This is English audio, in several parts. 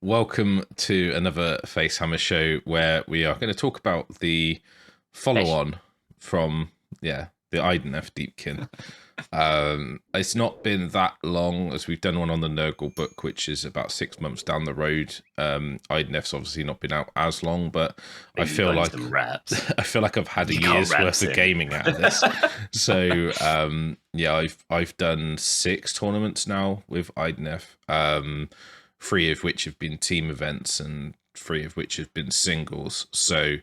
welcome to another FaceHAMMER show where we are going to talk about the follow-on from, the Idoneth Deepkin. It's not been that long as we've done one on the Nurgle book, which is about 6 months down the road. Idoneth's obviously not been out as long, but I feel like I've had a year's worth of gaming out of this. So I've done 6 tournaments now with Idoneth. 3 of which have been team events and 3 of which have been singles. So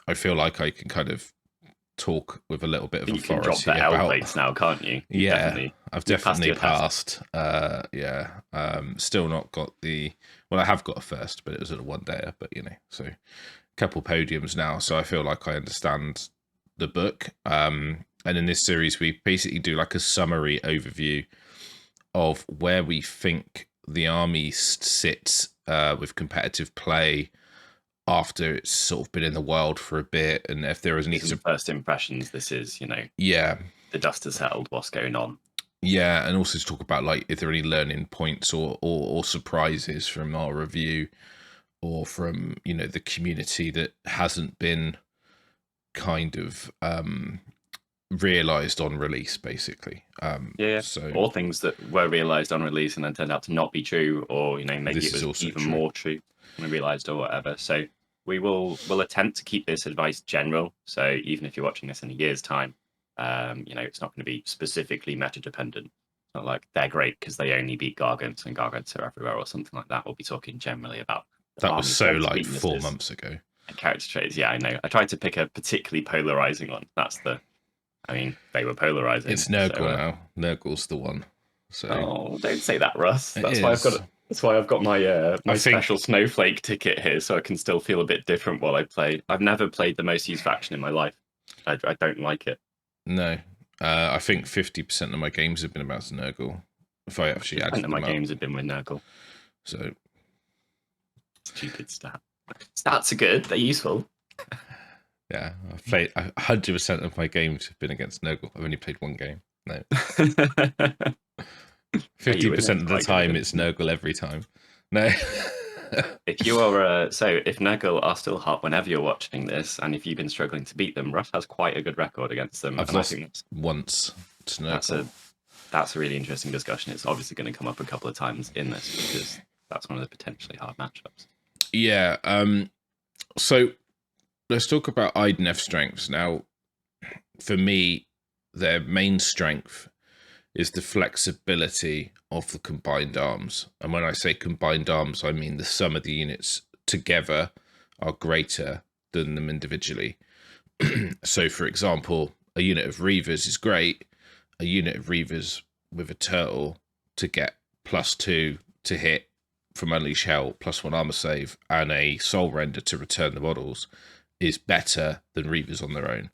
I feel like I can kind of talk with a little bit of authority. You can drop the L plates now, can't you? I've definitely passed. Still not got the. Well, I have got a first, but it was at a 1-dayer. But so a couple podiums now. So I feel like I understand the book. And in this series, we basically do like a summary overview of where we think the army sits with competitive play after it's sort of been in the wild for a bit, and if there is any first impressions. This is the dust has settled, what's going on, and also to talk about like if there are any learning points or surprises from our review or from the community that hasn't been kind of realized on release, basically. So or things that were realized on release and then turned out to not be true, or maybe it was even more true when realized or whatever. So we'll attempt to keep this advice general, so even if you're watching this in a year's time, it's not going to be specifically meta dependent. It's not like they're great because they only beat Gargants and Gargants are everywhere or something like that. We'll be talking generally about that was so like 4 months ago. And character traits. I know I tried to pick a particularly polarizing one. They were polarizing. It's Nurgle now. Nurgle's the one. So don't say that, Russ. That's why I've got my special snowflake ticket here, so I can still feel a bit different while I play. I've never played the most used faction in my life. I don't like it. No, I think 50% of my games have been about Nurgle. If I actually added them up. Games have been with Nurgle. So stupid stat. Stats are good. They're useful. Yeah, I've played 100% of my games have been against Nurgle. I've only played 1 game. No. 50% of the time it's Nurgle every time. No. If you are if Nurgle are still hot whenever you're watching this, and if you've been struggling to beat them, Russ has quite a good record against them. I've lost once to Nurgle. That's a really interesting discussion. It's obviously going to come up a couple of times in this because that's one of the potentially hard matchups. Yeah. So let's talk about Idoneth strengths. Now, for me, their main strength is the flexibility of the combined arms. And when I say combined arms, I mean the sum of the units together are greater than them individually. So, for example, a unit of Reavers is great. A unit of Reavers with a turtle to get +2 to hit from Unleash Hell, +1 armor save, and a Soul Render to return the models is better than Reavers on their own.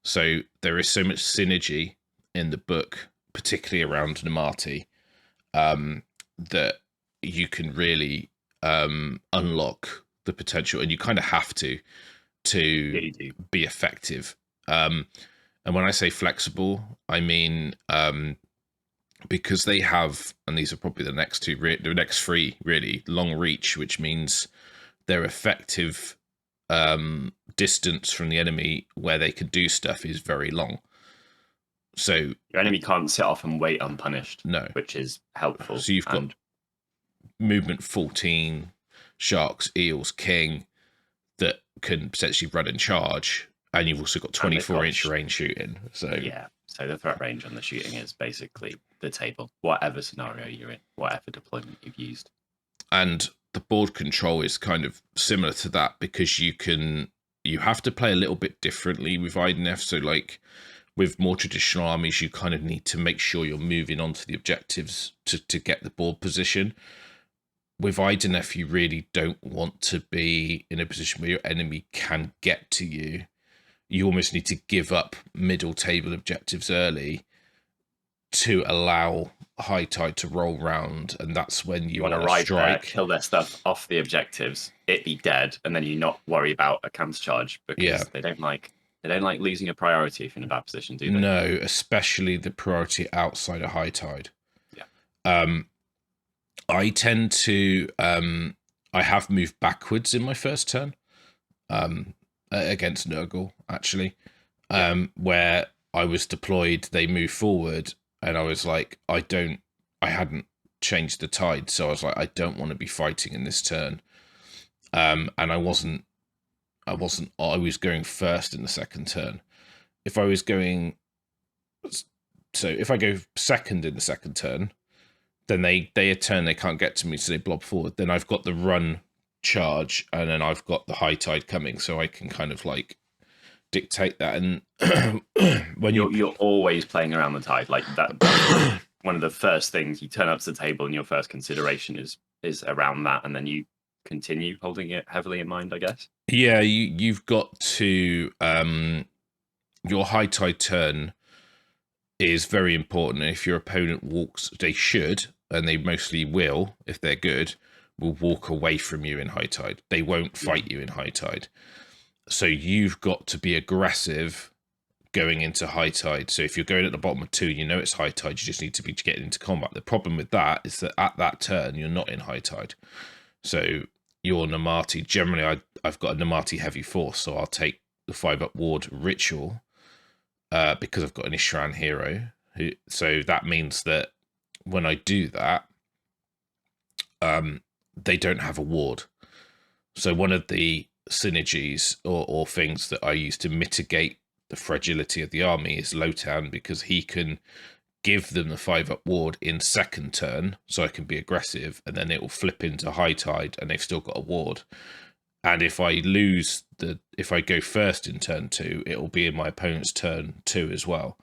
So there is so much synergy in the book, particularly around Namati, that you can really unlock the potential, and you kind of have to be effective. And when I say flexible, I mean because they have, and these are probably the next 3 really, long reach, which means they're effective distance from the enemy where they can do stuff is very long. So your enemy can't sit off and wait unpunished. No, which is helpful. So you've got movement 14 sharks, eels, king that can potentially run and charge, and you've also got 24-inch range shooting. So the threat range on the shooting is basically the table, whatever scenario you're in, whatever deployment you've used. And the board control is kind of similar to that because you have to play a little bit differently with Idoneth. So like with more traditional armies, you kind of need to make sure you're moving on to the objectives to get the board position. With Idoneth, you really don't want to be in a position where your enemy can get to you. You almost need to give up middle table objectives early to allow High Tide to roll round, and that's when you want to ride strike, kill their stuff off the objectives, it be dead, and then you not worry about a counter charge because they don't like losing a priority if you're in a bad position, do they? No, especially the priority outside of High Tide. Yeah. I tend to I have moved backwards in my first turn against Nurgle, actually, where I was deployed, they moved forward, and I was like, I hadn't changed the tide, so I was like, I don't want to be fighting in this turn. And I was going first in the second turn. If I was going, so if I go second in the second turn, then they a turn they can't get to me, so they blob forward. Then I've got the run charge, and then I've got the high tide coming, so I can kind of like dictate that. And when you're always playing around the tide like that. One of the first things you turn up to the table, and your first consideration is around that, and then you continue holding it heavily in mind, I guess. Yeah, you've got to your high tide turn is very important. If your opponent walks, they should, and they mostly will, if they're good, will walk away from you in high tide. They won't fight you in high tide. So you've got to be aggressive going into high tide. So if you're going at the bottom of 2, you know it's high tide, you just need to be getting into combat. The problem with that is that at that turn, you're not in high tide. So your Namati, generally I've got a Namati heavy force, so I'll take the 5-up ward ritual because I've got an Ishran hero. So that means that when I do that, they don't have a ward. So one of the synergies or things that I use to mitigate the fragility of the army is Lotan, because he can give them the 5-up ward in second turn, so I can be aggressive, and then it will flip into high tide, and they've still got a ward. And if I if I go first in turn 2, it will be in my opponent's turn 2 as well.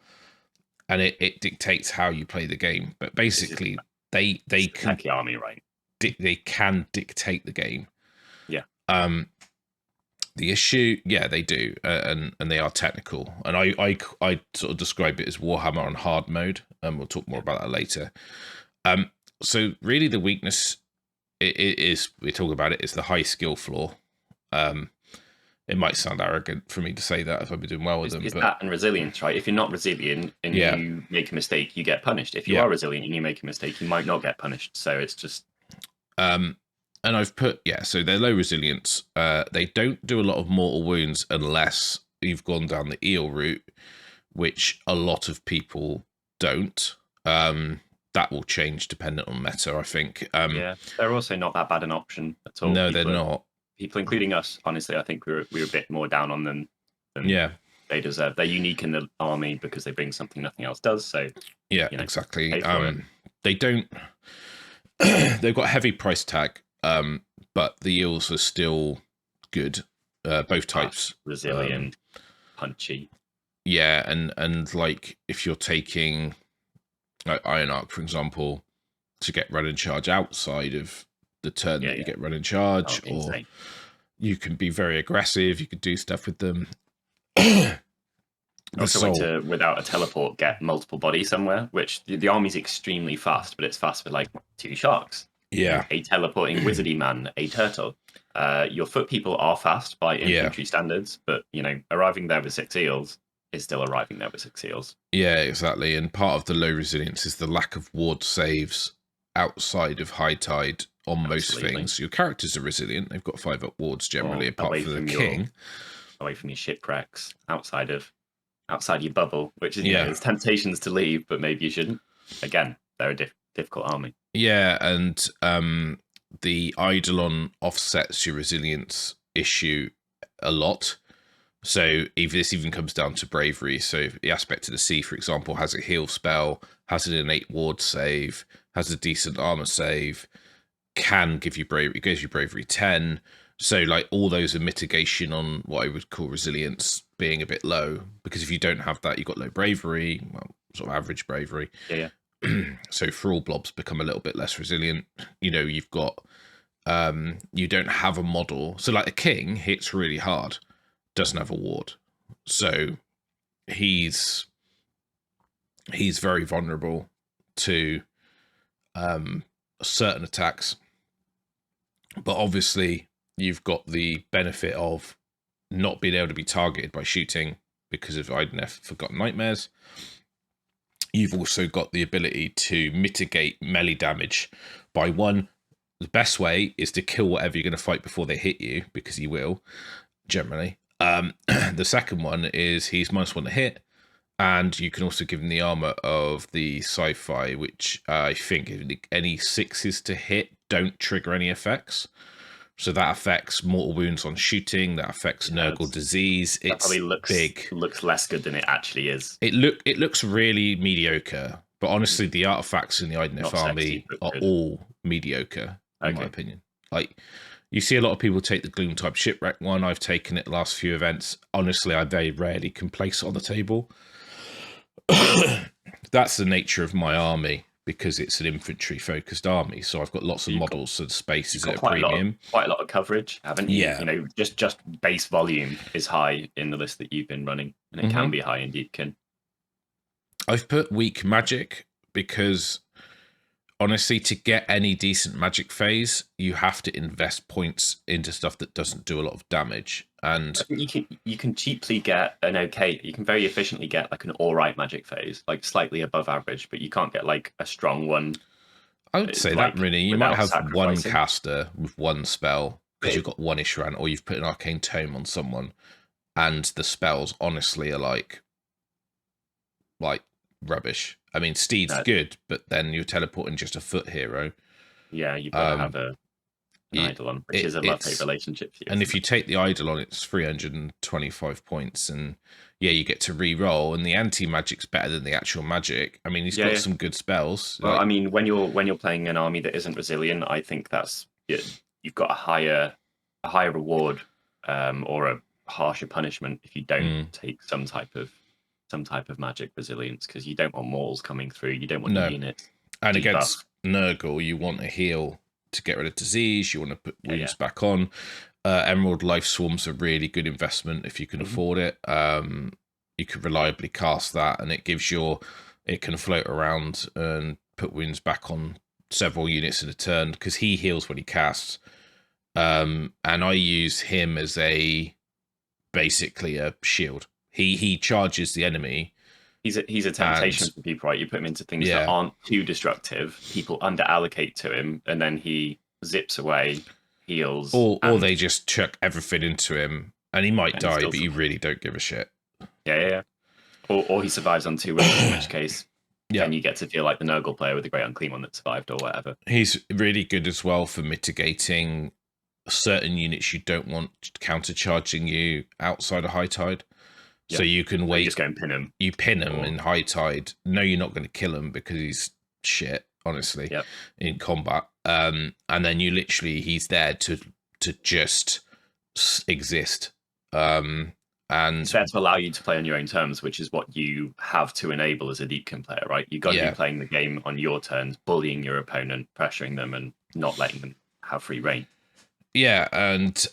And it dictates how you play the game. But basically, they can the army, right? They can dictate the game. Yeah. The issue, yeah, they do, and they are technical. And I sort of describe it as Warhammer on hard mode, and we'll talk more about that later. So really, the weakness is we talk about it is the high skill floor. It might sound arrogant for me to say that if I've been doing well with them, it's but that and resilience, right? If you're not resilient and you make a mistake, you get punished. If you are resilient and you make a mistake, you might not get punished. So it's just and I've put, so they're low resilience. They don't do a lot of mortal wounds unless you've gone down the eel route, which a lot of people don't. That will change dependent on meta, I think. They're also not that bad an option at all. No, they're not. People, including us, honestly, I think we were a bit more down on them than they deserve. They're unique in the army because they bring something nothing else does. So exactly. They don't. They've got a heavy price tag, but the eels are still good. Both types, resilient, punchy. Yeah, and like if you're taking like Iron Arc, for example, to get run and charge outside of the turn that you get run and charge, or you can be very aggressive. You could do stuff with them. Also, without a teleport, get multiple bodies somewhere, which the army's extremely fast, but it's fast with like 2 sharks. Yeah. A teleporting wizardy man, a turtle. Your foot people are fast by infantry standards, but arriving there with 6 eels is still arriving there with 6 eels. Yeah, exactly. And part of the low resilience is the lack of ward saves outside of high tide on most things. Your characters are resilient. They've got 5-up wards generally, apart from the king. Away from your shipwrecks, outside your bubble, which is there's temptations to leave, but maybe you shouldn't. Again, they're a difficult army. Yeah, and the Eidolon offsets your resilience issue a lot. So this even comes down to bravery. So the Aspect of the Sea, for example, has a heal spell, has an innate ward save, has a decent armor save, can give you bravery, it gives you bravery 10. So like all those are mitigation on what I would call resilience being a bit low, because if you don't have that, you've got low bravery, well, sort of average bravery. Yeah. So Thrall blobs become a little bit less resilient. You've got you don't have a model. So like a king hits really hard, doesn't have a ward. So he's very vulnerable to certain attacks. But obviously you've got the benefit of not being able to be targeted by shooting because of Idoneth Forgotten Nightmares. You've also got the ability to mitigate melee damage by the best way is to kill whatever you're going to fight before they hit you, because you will, generally. The second one is he's -1 to hit, and you can also give him the armor of the sci-fi, which I think any 6s to hit don't trigger any effects. So that affects mortal wounds on shooting. That affects Nurgle disease. It probably looks less good than it actually is. It looks really mediocre. But honestly, the artifacts in the Idoneth army are all mediocre, in my opinion. Like, you see a lot of people take the Gloom type shipwreck one. I've taken it the last few events. Honestly, I very rarely can place it on the table. That's the nature of my army, because it's an infantry focused army. So I've got lots of models, so the space is at a premium. Quite a lot of coverage, haven't you? Yeah. You know, just base volume is high in the list that you've been running, and it can be high in Deepkin. I've put weak magic because, honestly, to get any decent magic phase, you have to invest points into stuff that doesn't do a lot of damage. And you can cheaply get you can very efficiently get like an alright magic phase, like slightly above average, but you can't get like a strong one. I would say that really. You might have one caster with one spell because you've got one Ishran, or you've put an arcane tome on someone, and the spells honestly are like rubbish. I mean, Steed's good, but then you're teleporting just a foot hero. Yeah, you've got to have an Eidolon, which is a love-hate relationship. And if you take the Eidolon, it's 325 points, and yeah, you get to re-roll, and the anti-magic's better than the actual magic. I mean, he's got some good spells. Well, I mean, when you're playing an army that isn't resilient, I think that's you've got a higher reward or a harsher punishment if you don't take some type of magic resilience, because you don't want mortals coming through. You don't want units. And against Nurgle, you want a heal to get rid of disease. You want to put wounds back on. Emerald Life Swarm's a really good investment if you can afford it. You can reliably cast that, and it can float around and put wounds back on several units in a turn, because he heals when he casts. And I use him as basically a shield. He charges the enemy. He's a temptation for people, right? You put him into things that aren't too destructive. People under allocate to him, and then he zips away, heals, or they just chuck everything into him, and he might die, but you really don't give a shit. Yeah. Or he survives on 2 wounds, in which case, then you get to feel like the Nurgle player with the Great Unclean one that survived, or whatever. He's really good as well for mitigating certain units you don't want countercharging you outside of High Tide. So you can wait. You just go and pin him. You pin him in High Tide. No, you're not going to kill him because he's shit, honestly, in combat. And then he's there to just exist. And it's there to allow you to play on your own terms, which is what you have to enable as a Deepkin player, right? You've got to be playing the game on your terms, bullying your opponent, pressuring them, and not letting them have free reign. Yeah, and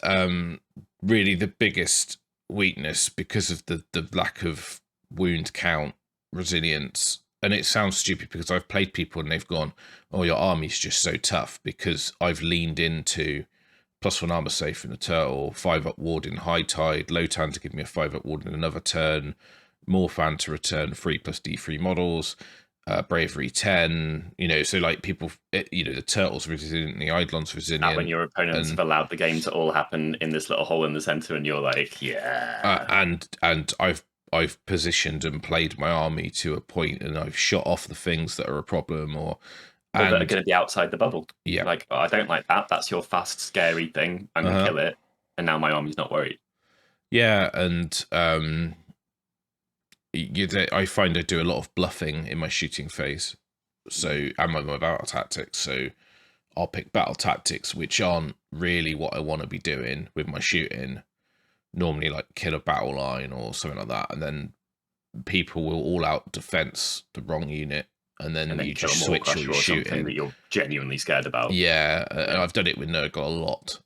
really the biggest weakness, because of the lack of wound count, resilience, and it sounds stupid because I've played people and they've gone, oh, your army's just so tough, because I've leaned into +1 armor safe in a turtle, 5-up ward in High Tide, Lotan to give me a 5-up ward in another turn, Morphan to return 3+D3 models, bravery 10, so like people, the turtle's resilient, the Eidolon's resilient. And when your opponents have allowed the game to all happen in this little hole in the center, and you're like, and I've positioned and played my army to a point, and I've shot off the things that are a problem, or that are going to be outside the bubble. Yeah, like, I don't like that. That's your fast, scary thing. I'm gonna kill it, and now my army's not worried. Yeah, and I find I do a lot of bluffing in my shooting phase, so and my battle tactics. So I'll pick battle tactics which aren't really what I want to be doing with my shooting. Normally, like kill a battle line or something like that, and then people will all out defense the wrong unit, and then you just switch your shooting that you're genuinely scared about. Yeah, I've done it with Nurgle a lot.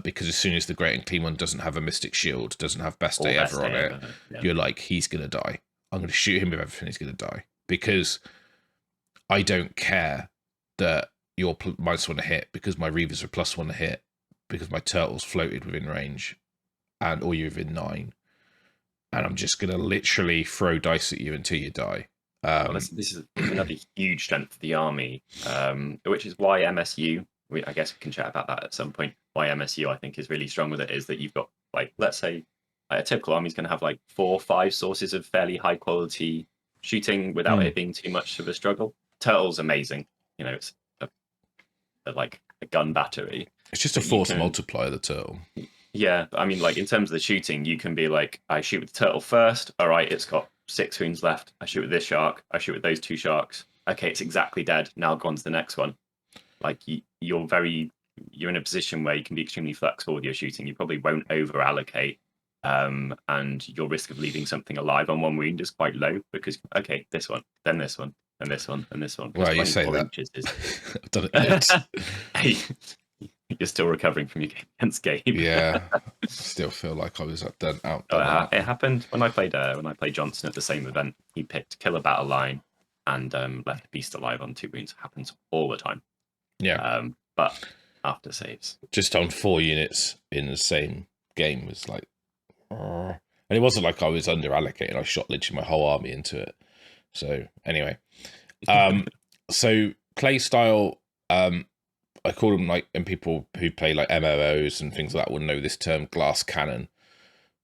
Because as soon as the Great Unclean one doesn't have a Mystic Shield, doesn't have Best Day Ever on it, you're like, he's going to die. I'm going to shoot him with everything, he's going to die. Because I don't care that you're -1 to hit, because my Reavers are +1 to hit, because my turtles floated within range, or you're within 9. And I'm just going to literally throw dice at you until you die. This is another huge strength of the army, which is why MSU I guess we can chat about that at some point. Why MSU I think is really strong with it is that you've got, like, let's say a typical army is going to have like 4 or 5 sources of fairly high quality shooting without it being too much of a struggle. Turtle's amazing. You know, it's like a gun battery. It's just a force multiplier, the turtle. Yeah, I mean, like in terms of the shooting, you can be like, I shoot with the turtle first. All right, it's got 6 wounds left. I shoot with this shark. I shoot with those 2 sharks. Okay, it's exactly dead. Now go on to the next one. Like you're in a position where you can be extremely flexible with your shooting. You probably won't over allocate, and your risk of leaving something alive on 1 wound is quite low because okay, this one, then this one, and this one, and this one. Well, you say that. I've done it. Hey, you're still recovering from your game against Gabe. Yeah, still feel like I was done out. It happened when I played Johnson at the same event. He picked Kill a Battle Line and left a beast alive on 2 wounds. It happens all the time. Yeah, but after saves, just on 4 units in the same game was like, and it wasn't like I was under allocated. I shot literally my whole army into it. So anyway, so play style. I call them, like, and people who play like MMOs and things like that will know this term, glass cannon,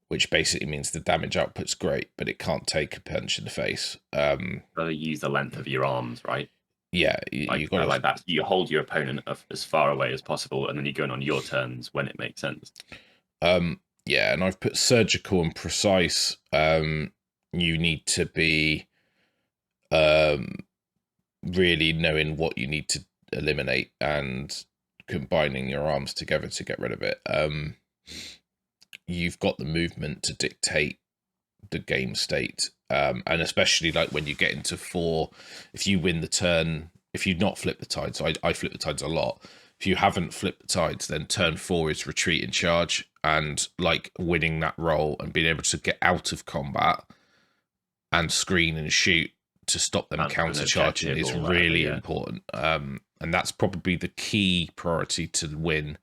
which basically means the damage output's great, but it can't take a punch in the face. Gotta use the length of your arms, right? Yeah, you got like that. You hold your opponent as far away as possible, and then you go in on your turns when it makes sense. Yeah, and I've put surgical and precise. You need to be really knowing what you need to eliminate and combining your arms together to get rid of it. You've got the movement to dictate the game state, and especially like when you get into 4, if you win the turn, if you not flip the tides, I flip the tides a lot. If you haven't flipped the tides, then turn 4 is retreat in charge, and like winning that roll and being able to get out of combat and screen and shoot to stop them counter charging is really important. And that's probably the key priority to win,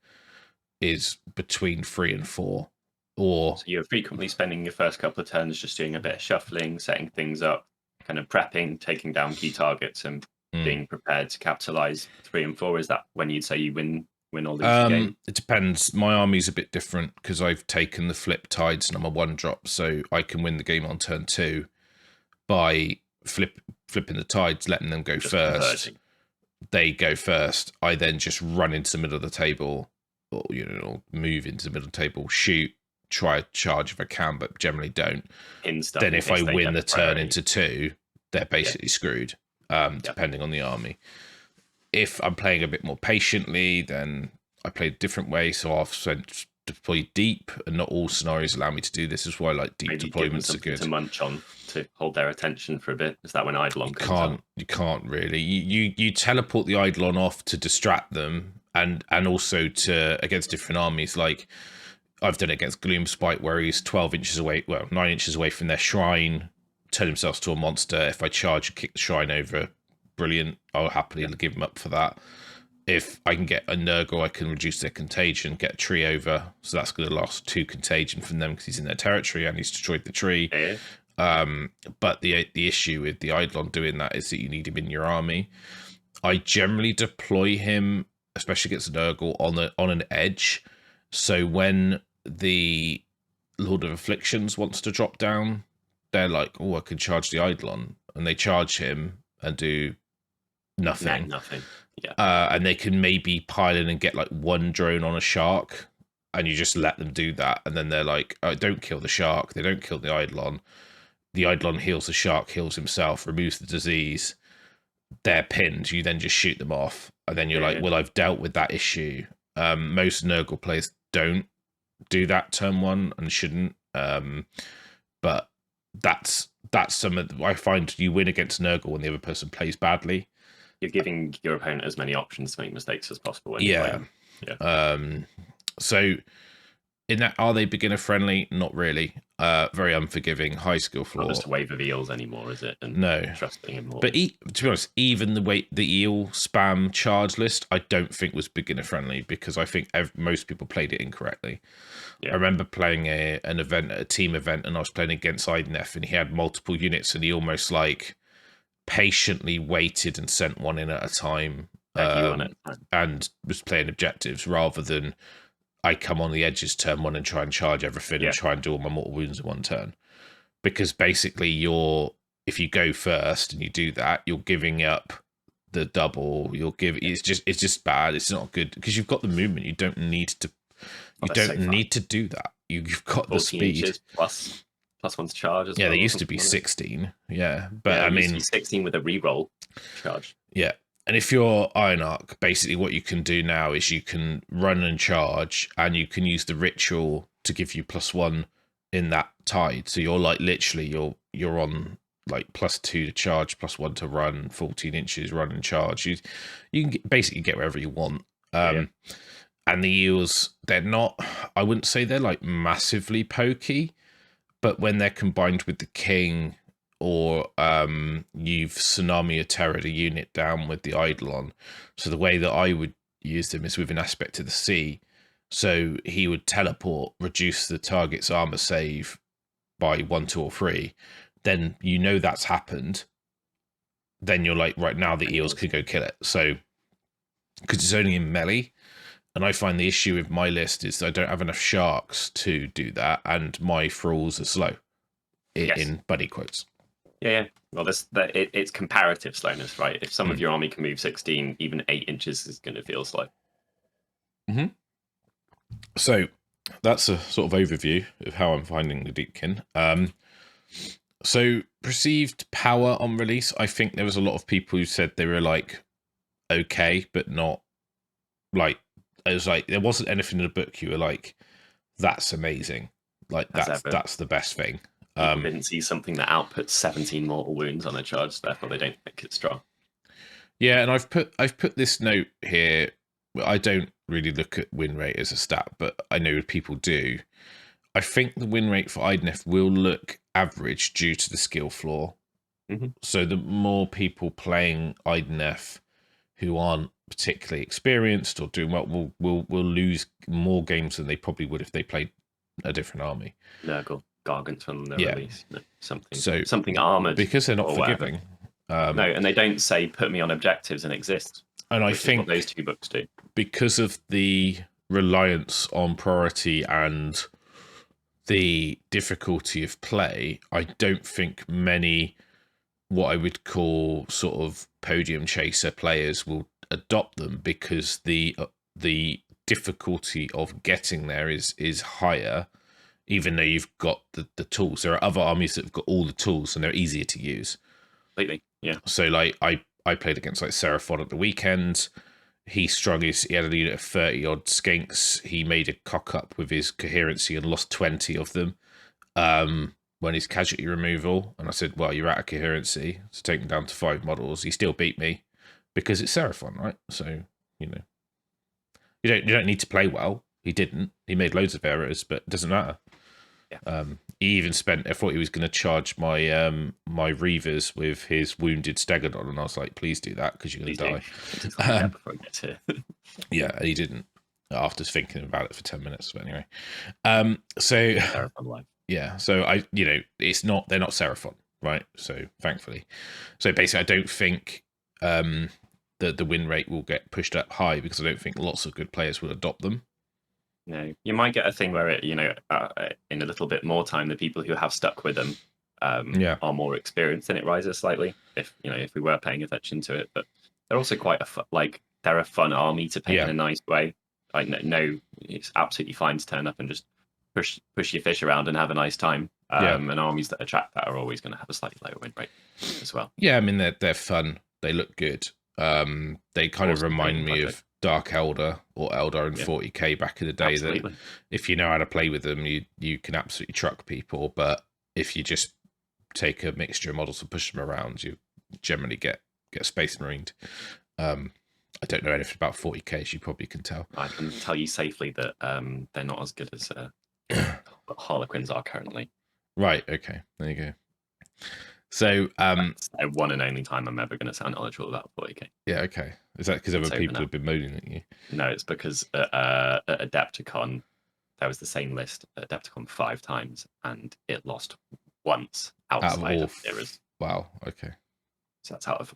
is between 3 and 4. Or so you're frequently spending your first couple of turns just doing a bit of shuffling, setting things up, kind of prepping, taking down key targets, and being prepared to capitalize 3 and 4. Is that when you'd say you win all these games? It depends. My army's a bit different because I've taken the flip tides and I'm a 1-drop, so I can win the game on turn 2 by flipping the tides, letting them go just first. Converting. They go first. I then just run into the middle of the table, or move into the middle of the table, shoot, try a charge if I can, but generally don't. Then if I win the turn into 2, they're basically screwed, depending on the army. If I'm playing a bit more patiently, then I play a different way. So I've deploy deep, and not all scenarios allow me to do this. Is why like deep deployments are good. To munch on, to hold their attention for a bit. Is that when Eidolon comes out? You can't really. You teleport the Eidolon off to distract them, and also to against different armies. Like I've done it against Gloomspite, where he's 12 inches away, 9 inches away from their shrine, turn himself to a monster. If I charge and kick the shrine over, brilliant. I'll happily give him up for that. If I can get a Nurgle, I can reduce their contagion, get a tree over. So that's going to last 2 contagion from them because he's in their territory and he's destroyed the tree. Yeah. But the issue with the Eidolon doing that is that you need him in your army. I generally deploy him, especially against a Nurgle, on an edge. So when the Lord of Afflictions wants to drop down, they're like, oh, I can charge the Eidolon. And they charge him and do nothing. Nothing. Yeah. And they can maybe pile in and get like 1 drone on a shark, and you just let them do that. And then they're like, oh, don't kill the shark. They don't kill the Eidolon. The Eidolon heals the shark, heals himself, removes the disease. They're pinned. You then just shoot them off. And then you're like, well, I've dealt with that issue. Most Nurgle players don't do that turn 1 and shouldn't. But that's some of I find you win against Nurgle when the other person plays badly. You're giving your opponent as many options to make mistakes as possible. Yeah. So in that, are they beginner friendly? Not really. Very unforgiving, high skill floor. Not just a wave of eels anymore, is it? And no. Trusting him more. But to be honest, even the eel spam charge list, I don't think was beginner friendly, because I think most people played it incorrectly. Yeah. I remember playing an event, a team event, and I was playing against Idoneth, and he had multiple units, and he almost like patiently waited and sent one in at a time, and was playing objectives rather than I come on the edges turn 1 and try and charge everything and try and do all my mortal wounds in one turn. Because basically if you go first and you do that, you're giving up the double. It's just bad. It's not good because you've got the movement. You don't need to. You don't need to do that. You've got the speed plus 1 to charge. As well, they used to be 16. Yeah, but I mean 16 with a reroll charge. Yeah, and if you're Ironarch, basically what you can do now is you can run and charge, and you can use the ritual to give you +1 in that tide. So you're like literally you're on like +2 to charge, +1 to run, 14 inches run and charge. You can basically get wherever you want. And the eels, they're not, I wouldn't say they're like massively pokey, but when they're combined with the king, or you've Tsunami or Terrored a unit down with the Eidolon. So the way that I would use them is with an Aspect to the Sea. So he would teleport, reduce the target's armor save by 1, 2, or 3. Then you know that's happened. Then you're like, right now the eels could go kill it. So, because it's only in melee. And I find the issue with my list is I don't have enough sharks to do that, and my thralls are slow. In bunny quotes. Yeah. Well, it's comparative slowness, right? If some of your army can move 16, even 8 inches is going to feel slow. So that's a sort of overview of how I'm finding the Deepkin. So perceived power on release, I think there was a lot of people who said they were like okay, but not like, it was like there wasn't anything in the book you were like, that's amazing, like that's the best thing. People didn't see something that outputs 17 mortal wounds on a charge, therefore they don't think it's strong. Yeah, and I've put this note here. I don't really look at win rate as a stat, but I know people do. I think the win rate for Idoneth will look average due to the skill floor. So the more people playing Idoneth who aren't particularly experienced or doing well will lose more games than they probably would if they played a different army. Nurgle, Gargants from the release, something armored, because they're not forgiving. No, and they don't say put me on objectives and exist. And I think those 2 books do, because of the reliance on priority and the difficulty of play. I don't think many what I would call sort of podium chaser players will adopt them, because the difficulty of getting there is higher, even though you've got the tools. There are other armies that have got all the tools and they're easier to use. Completely, yeah. So like I played against like Seraphon at the weekend. He had a unit of 30 odd skinks. He made a cock up with his coherency and lost 20 of them when his casualty removal. And I said, well, you're out of coherency, so take him down to 5 models. He still beat me because it's Seraphon, right? So, you don't need to play well. He didn't. He made loads of errors, but it doesn't matter. Yeah. He even I thought he was going to charge my my Reavers with his wounded Stegodon, and I was like, please do that, because you're going to die. Before it gets here. Yeah, and he didn't, after thinking about it for 10 minutes. But anyway, so yeah, so they're not Seraphon, right? So thankfully, so basically, I don't think that the win rate will get pushed up high, because I don't think lots of good players will adopt them. No, you might get a thing where it, in a little bit more time, the people who have stuck with them are more experienced, and it rises slightly. If we were paying attention to it, but they're also quite they're a fun army to paint in a nice way. Like no, it's absolutely fine to turn up and just push your fish around and have a nice time. And armies that attract that are always going to have a slightly lower win rate as well. Yeah, I mean they're fun. They look good. They kind of remind me of Dark Elder or Eldar in 40k back in the day. Absolutely. That if you know how to play with them, you can absolutely truck people. But if you just take a mixture of models and push them around, you generally get Space Marined. I don't know anything about 40k, as you probably can tell. I can tell you safely that they're not as good as Harlequins are currently. Right. Okay. There you go. So that's the one and only time I'm ever going to sound knowledgeable about 40k. Yeah, okay. Is that because other people have been moaning at you? No, it's because at Adepticon, there was the same list at Adepticon 5 times, and it lost once outside of eras. Wow, okay. So that's out of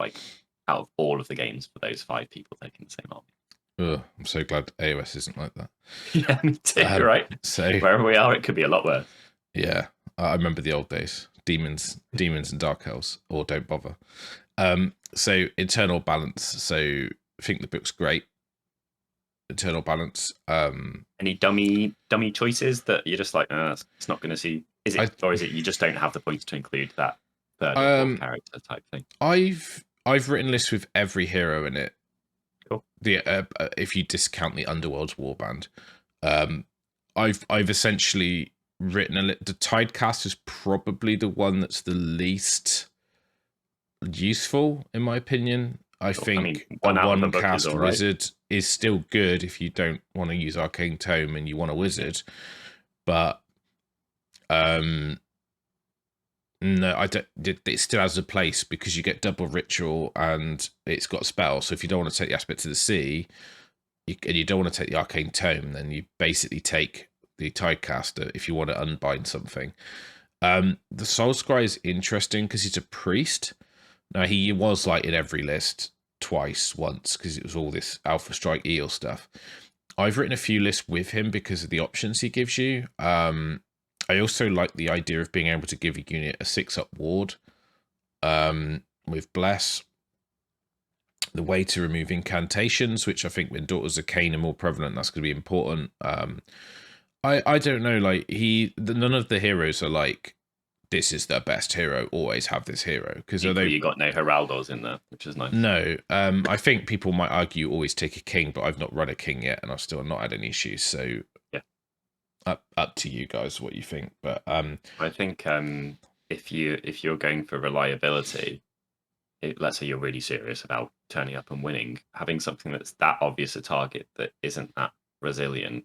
out of all of the games for those 5 people taking the same army. Oh, I'm so glad AOS isn't like that. Yeah, me too, right? So wherever we are, it could be a lot worse. Yeah, I remember the old days. Demons and Dark Elves, or don't bother. So internal balance. So I think the book's great. Internal balance. Any dummy choices that you're just like, it's not going to see? Is it, or is it you just don't have the points to include that third or fourth character type thing? I've written lists with every hero in it. Cool. If you discount the Underworld's Warband, I've essentially written the Tidecast is probably the one that's the least useful in my opinion. I think the one cast wizard is still good if you don't want to use Arcane Tome and you want a wizard, but no, I don't. It still has a place because you get double ritual and it's got a spell. So if you don't want to take the Aspect to the Sea, and you don't want to take the Arcane Tome, then you basically take the Tidecaster if you want to unbind something. The Soulscry is interesting because he's a priest. Now, he was like in every list once, because it was all this Alpha Strike Eel stuff. I've written a few lists with him because of the options he gives you. I also like the idea of being able to give a unit a 6-up ward with Bless. The way to remove incantations, which I think when Daughters of Cain are more prevalent, that's going to be important. I don't know, like none of the heroes are like, this is the best hero, always have this hero. Because you got no Heraldos in there, which is nice. No, I think people might argue always take a king, but I've not run a king yet, and I've still not had any issues. So yeah, up to you guys what you think. But I think if you're going for reliability, let's say you're really serious about turning up and winning, having something that's that obvious a target that isn't that resilient,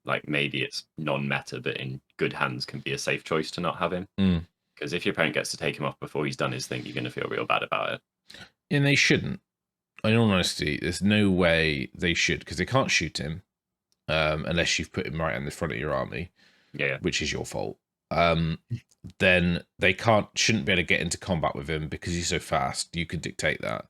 like maybe it's non-meta, but in good hands can be a safe choice to not have him. Because if your opponent gets to take him off before he's done his thing, you're going to feel real bad about it. And they shouldn't. In all honesty, there's no way they should, because they can't shoot him unless you've put him right in the front of your army, which is your fault. Then they shouldn't be able to get into combat with him because he's so fast. You can dictate that.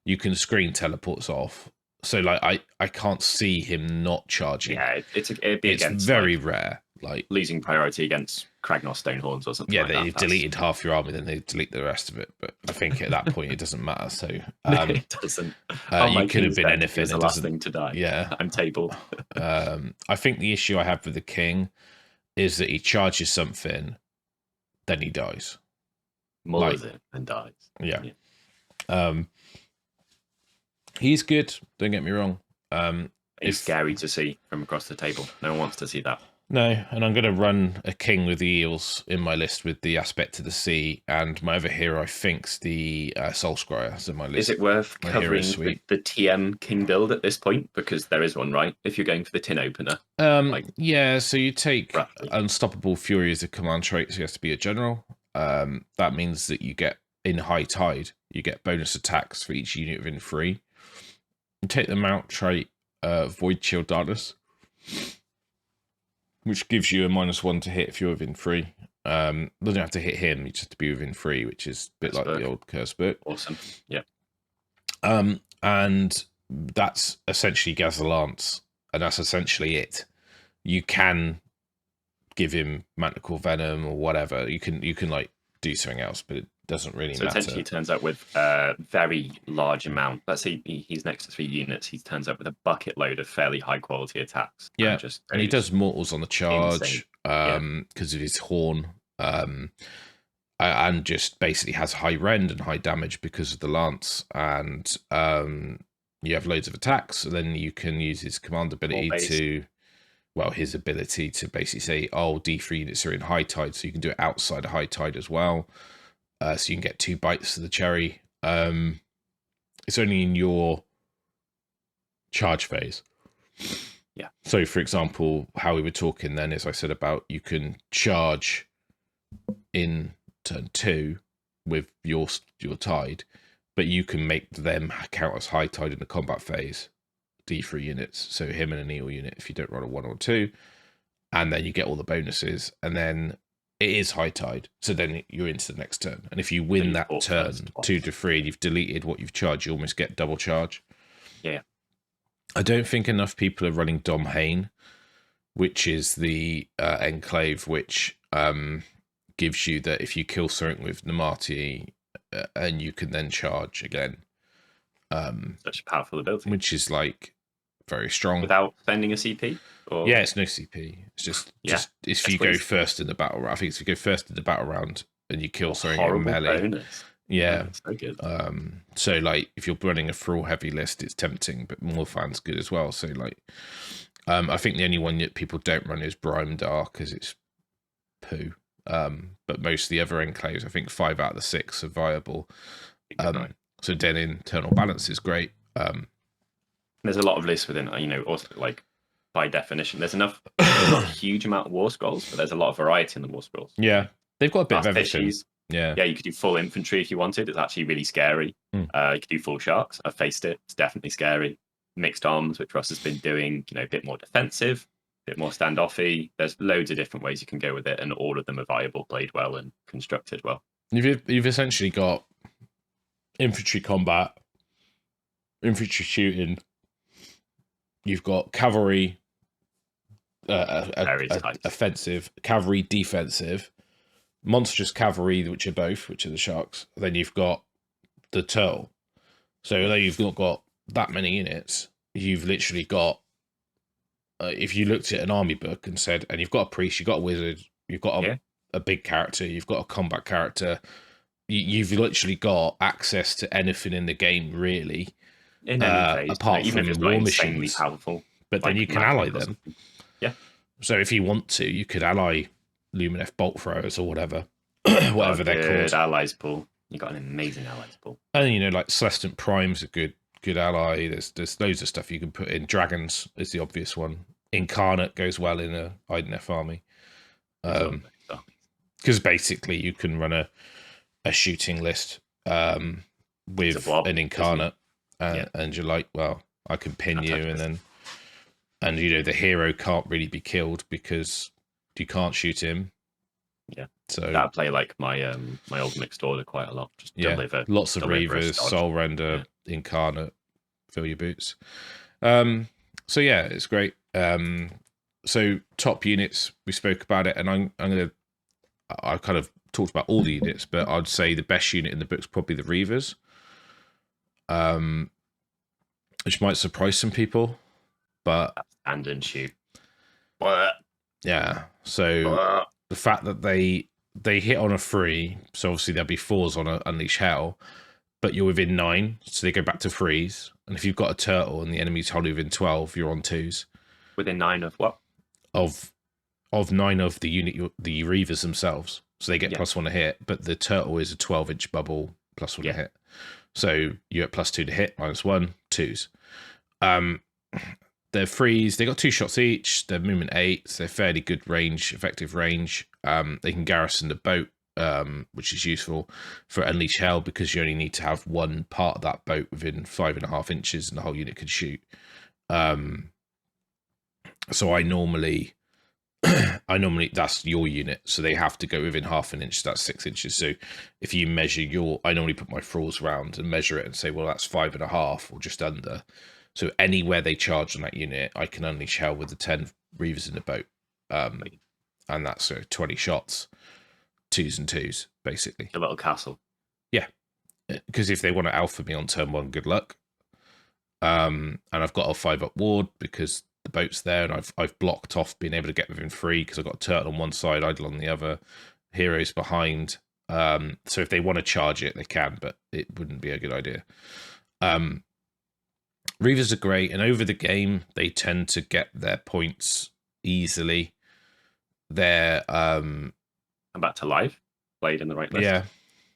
You can screen teleports off. So like I can't see him not charging. Yeah, it'd be against very rare. Like losing priority against Kragnos Stonehorns or something. Yeah, like they've deleted half your army, then they delete the rest of it. But I think at that point it doesn't matter. So it doesn't. You could have been anything. The last thing to die. Yeah, I'm tabled. I think the issue I have with the king is that he charges something, then he dies. Mullers it and dies. Yeah. He's good. Don't get me wrong. It's scary to see from across the table. No one wants to see that. No, and I'm going to run a king with the eels in my list with the Aspect to the Sea, and my other hero, I think's the Soul Scryer in my list. Is it worth covering the TM king build at this point? Because there is one, right? If you're going for the tin opener. Yeah, so you take Unstoppable Fury as a command trait, so he has to be a general. That means that you get, in High Tide, you get bonus attacks for each unit within 3. You take the mount trait, Void Chill Darkness, which gives you a -1 to hit if you're within 3. Doesn't have to hit him, you just have to be within 3, which is a bit like the old curse book. Awesome. Yeah. And that's essentially Gazalance, and that's essentially it. You can give him Manticore Venom or whatever. You can like do something else, but it doesn't really matter. So essentially he turns up with a very large amount. Let's say he's next to 3 units. He turns up with a bucket load of fairly high quality attacks. Yeah, and he does mortals on the charge because of his horn. And just basically has high rend and high damage because of the lance. And you have loads of attacks. And then you can use his command ability his ability to basically say, oh, D3 units are in High Tide, so you can do it outside of High Tide as well. So you can get 2 bites to the cherry. It's only in your charge phase. Yeah. So, for example, how we were talking then, as I said about you can charge in turn 2 with your tide, but you can make them count as High Tide in the combat phase. D3 units, so him and an eel unit if you don't roll a 1 or 2, and then you get all the bonuses, and then it is high tide. So then you're into the next turn. And if you win that turn 2 to 3 and you've deleted what you've charged, you almost get double charge. Yeah. I don't think enough people are running Domhain, which is the enclave which gives you that if you kill something with Namati and you can then charge again. Such a powerful ability. Which is like very strong. Without spending a CP? Or... Yeah, it's no CP. It's just if you go first in the battle round. I think if you go first in the battle round and you kill something in melee. Bonus. Yeah. So good. So like if you're running a Thrall heavy list, it's tempting, but Morfan's good as well. So like I think the only one that people don't run is Brime Dark because it's poo. But most of the other enclaves, I think 5 out of the 6 are viable. So then internal balance is great. There's a lot of lists within, also like by definition, there's enough. There's not a huge amount of war scrolls, but there's a lot of variety in the war scrolls. Yeah, they've got a bit of everything. Yeah, you could do full infantry if you wanted. It's actually really scary. You could do full sharks. I've faced it. It's definitely scary. Mixed arms, which Russ has been doing, a bit more defensive, a bit more standoffy. There's loads of different ways you can go with it, and all of them are viable, played well, and constructed well. You've essentially got infantry combat, infantry shooting. You've got cavalry, offensive, cavalry defensive, monstrous cavalry, which are the sharks. Then you've got the turtle. So although you've not got that many units, you've literally got. If you looked at an army book and said, and you've got a priest, you've got a wizard, you've got a big character, you've got a combat character, you've literally got access to anything in the game, really. In any phase, apart even from if it's war insanely machines, powerful, but then you can ally them. Yeah. So if you want to, you could ally Lumineth bolt throwers or whatever, whatever they're called. Allies pool. You got an amazing allies pool. And like Celestant Prime's a good ally. There's loads of stuff you can put in. Dragons is the obvious one. Incarnate goes well in a Idoneth army. Because basically you can run a shooting list with an Incarnate. And you're like, well, I can pin you, and the hero can't really be killed because you can't shoot him. Yeah, so I play like my my old mixed order quite a lot. Just deliver lots of Reavers, Soul Render, Incarnate, fill your boots. So yeah, it's great. So top units, we spoke about it, and I kind of talked about all the units, but I'd say the best unit in the book's probably the Reavers. Which might surprise some people, but stand and shoot. Yeah. So the fact that they hit on a 3, so obviously there'll be 4s on a Unleash Hell, but you're within 9, so they go back to 3s. And if you've got a turtle and the enemy's wholly within 12, you're on 2s. Within 9 of what? Of 9 of the unit, the Reavers themselves. So they get +1 to hit, but the turtle is a 12-inch bubble +1 to hit. So you're at +2 to hit, -1, 2s. They're 3s. They got 2 shots each. They're movement 8s. They're fairly good range, effective range. They can garrison the boat, which is useful for Unleash Hell because you only need to have one part of that boat within 5.5 inches, and the whole unit can shoot. So I normally that's your unit, so they have to go within 0.5 inch. That's 6 inches. So if you measure I normally put my thralls round and measure it and say, well, that's 5.5 or just under. So anywhere they charge on that unit, I can Unleash Hell with the 10 Reavers in the boat, and that's 20 shots, 2s and 2s, basically. A little castle. Yeah, because if they want to alpha me on turn 1, good luck. And I've got a 5-up ward because the boat's there, and I've blocked off being able to get within 3 because I've got a turtle on one side, idle on the other, heroes behind. So if they want to charge it, they can, but it wouldn't be a good idea. Reavers are great, and over the game, they tend to get their points easily. They're come back to life, played in the right list.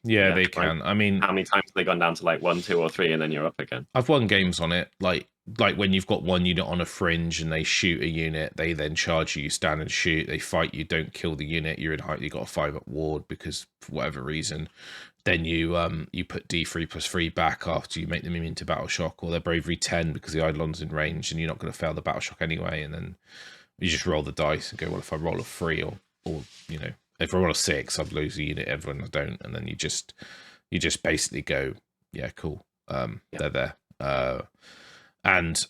Yeah, they can. I mean, how many times have they gone down to like 1, 2, or 3, and then you're up again? I've won games on it, like when you've got one unit on a fringe and they shoot a unit, they then charge you, you stand and shoot, they fight you, don't kill the unit, you're in height, you got a 5-up ward because for whatever reason. Then you put D3 +3 back after you make them immune to battle shock, or their bravery 10 because the Eidolon's in range and you're not going to fail the battle shock anyway. And then you just roll the dice and go, well, if I roll a 3 or if I roll a 6, I'd lose a unit. Everyone I don't, and then you just basically go, yeah, cool. They're there. And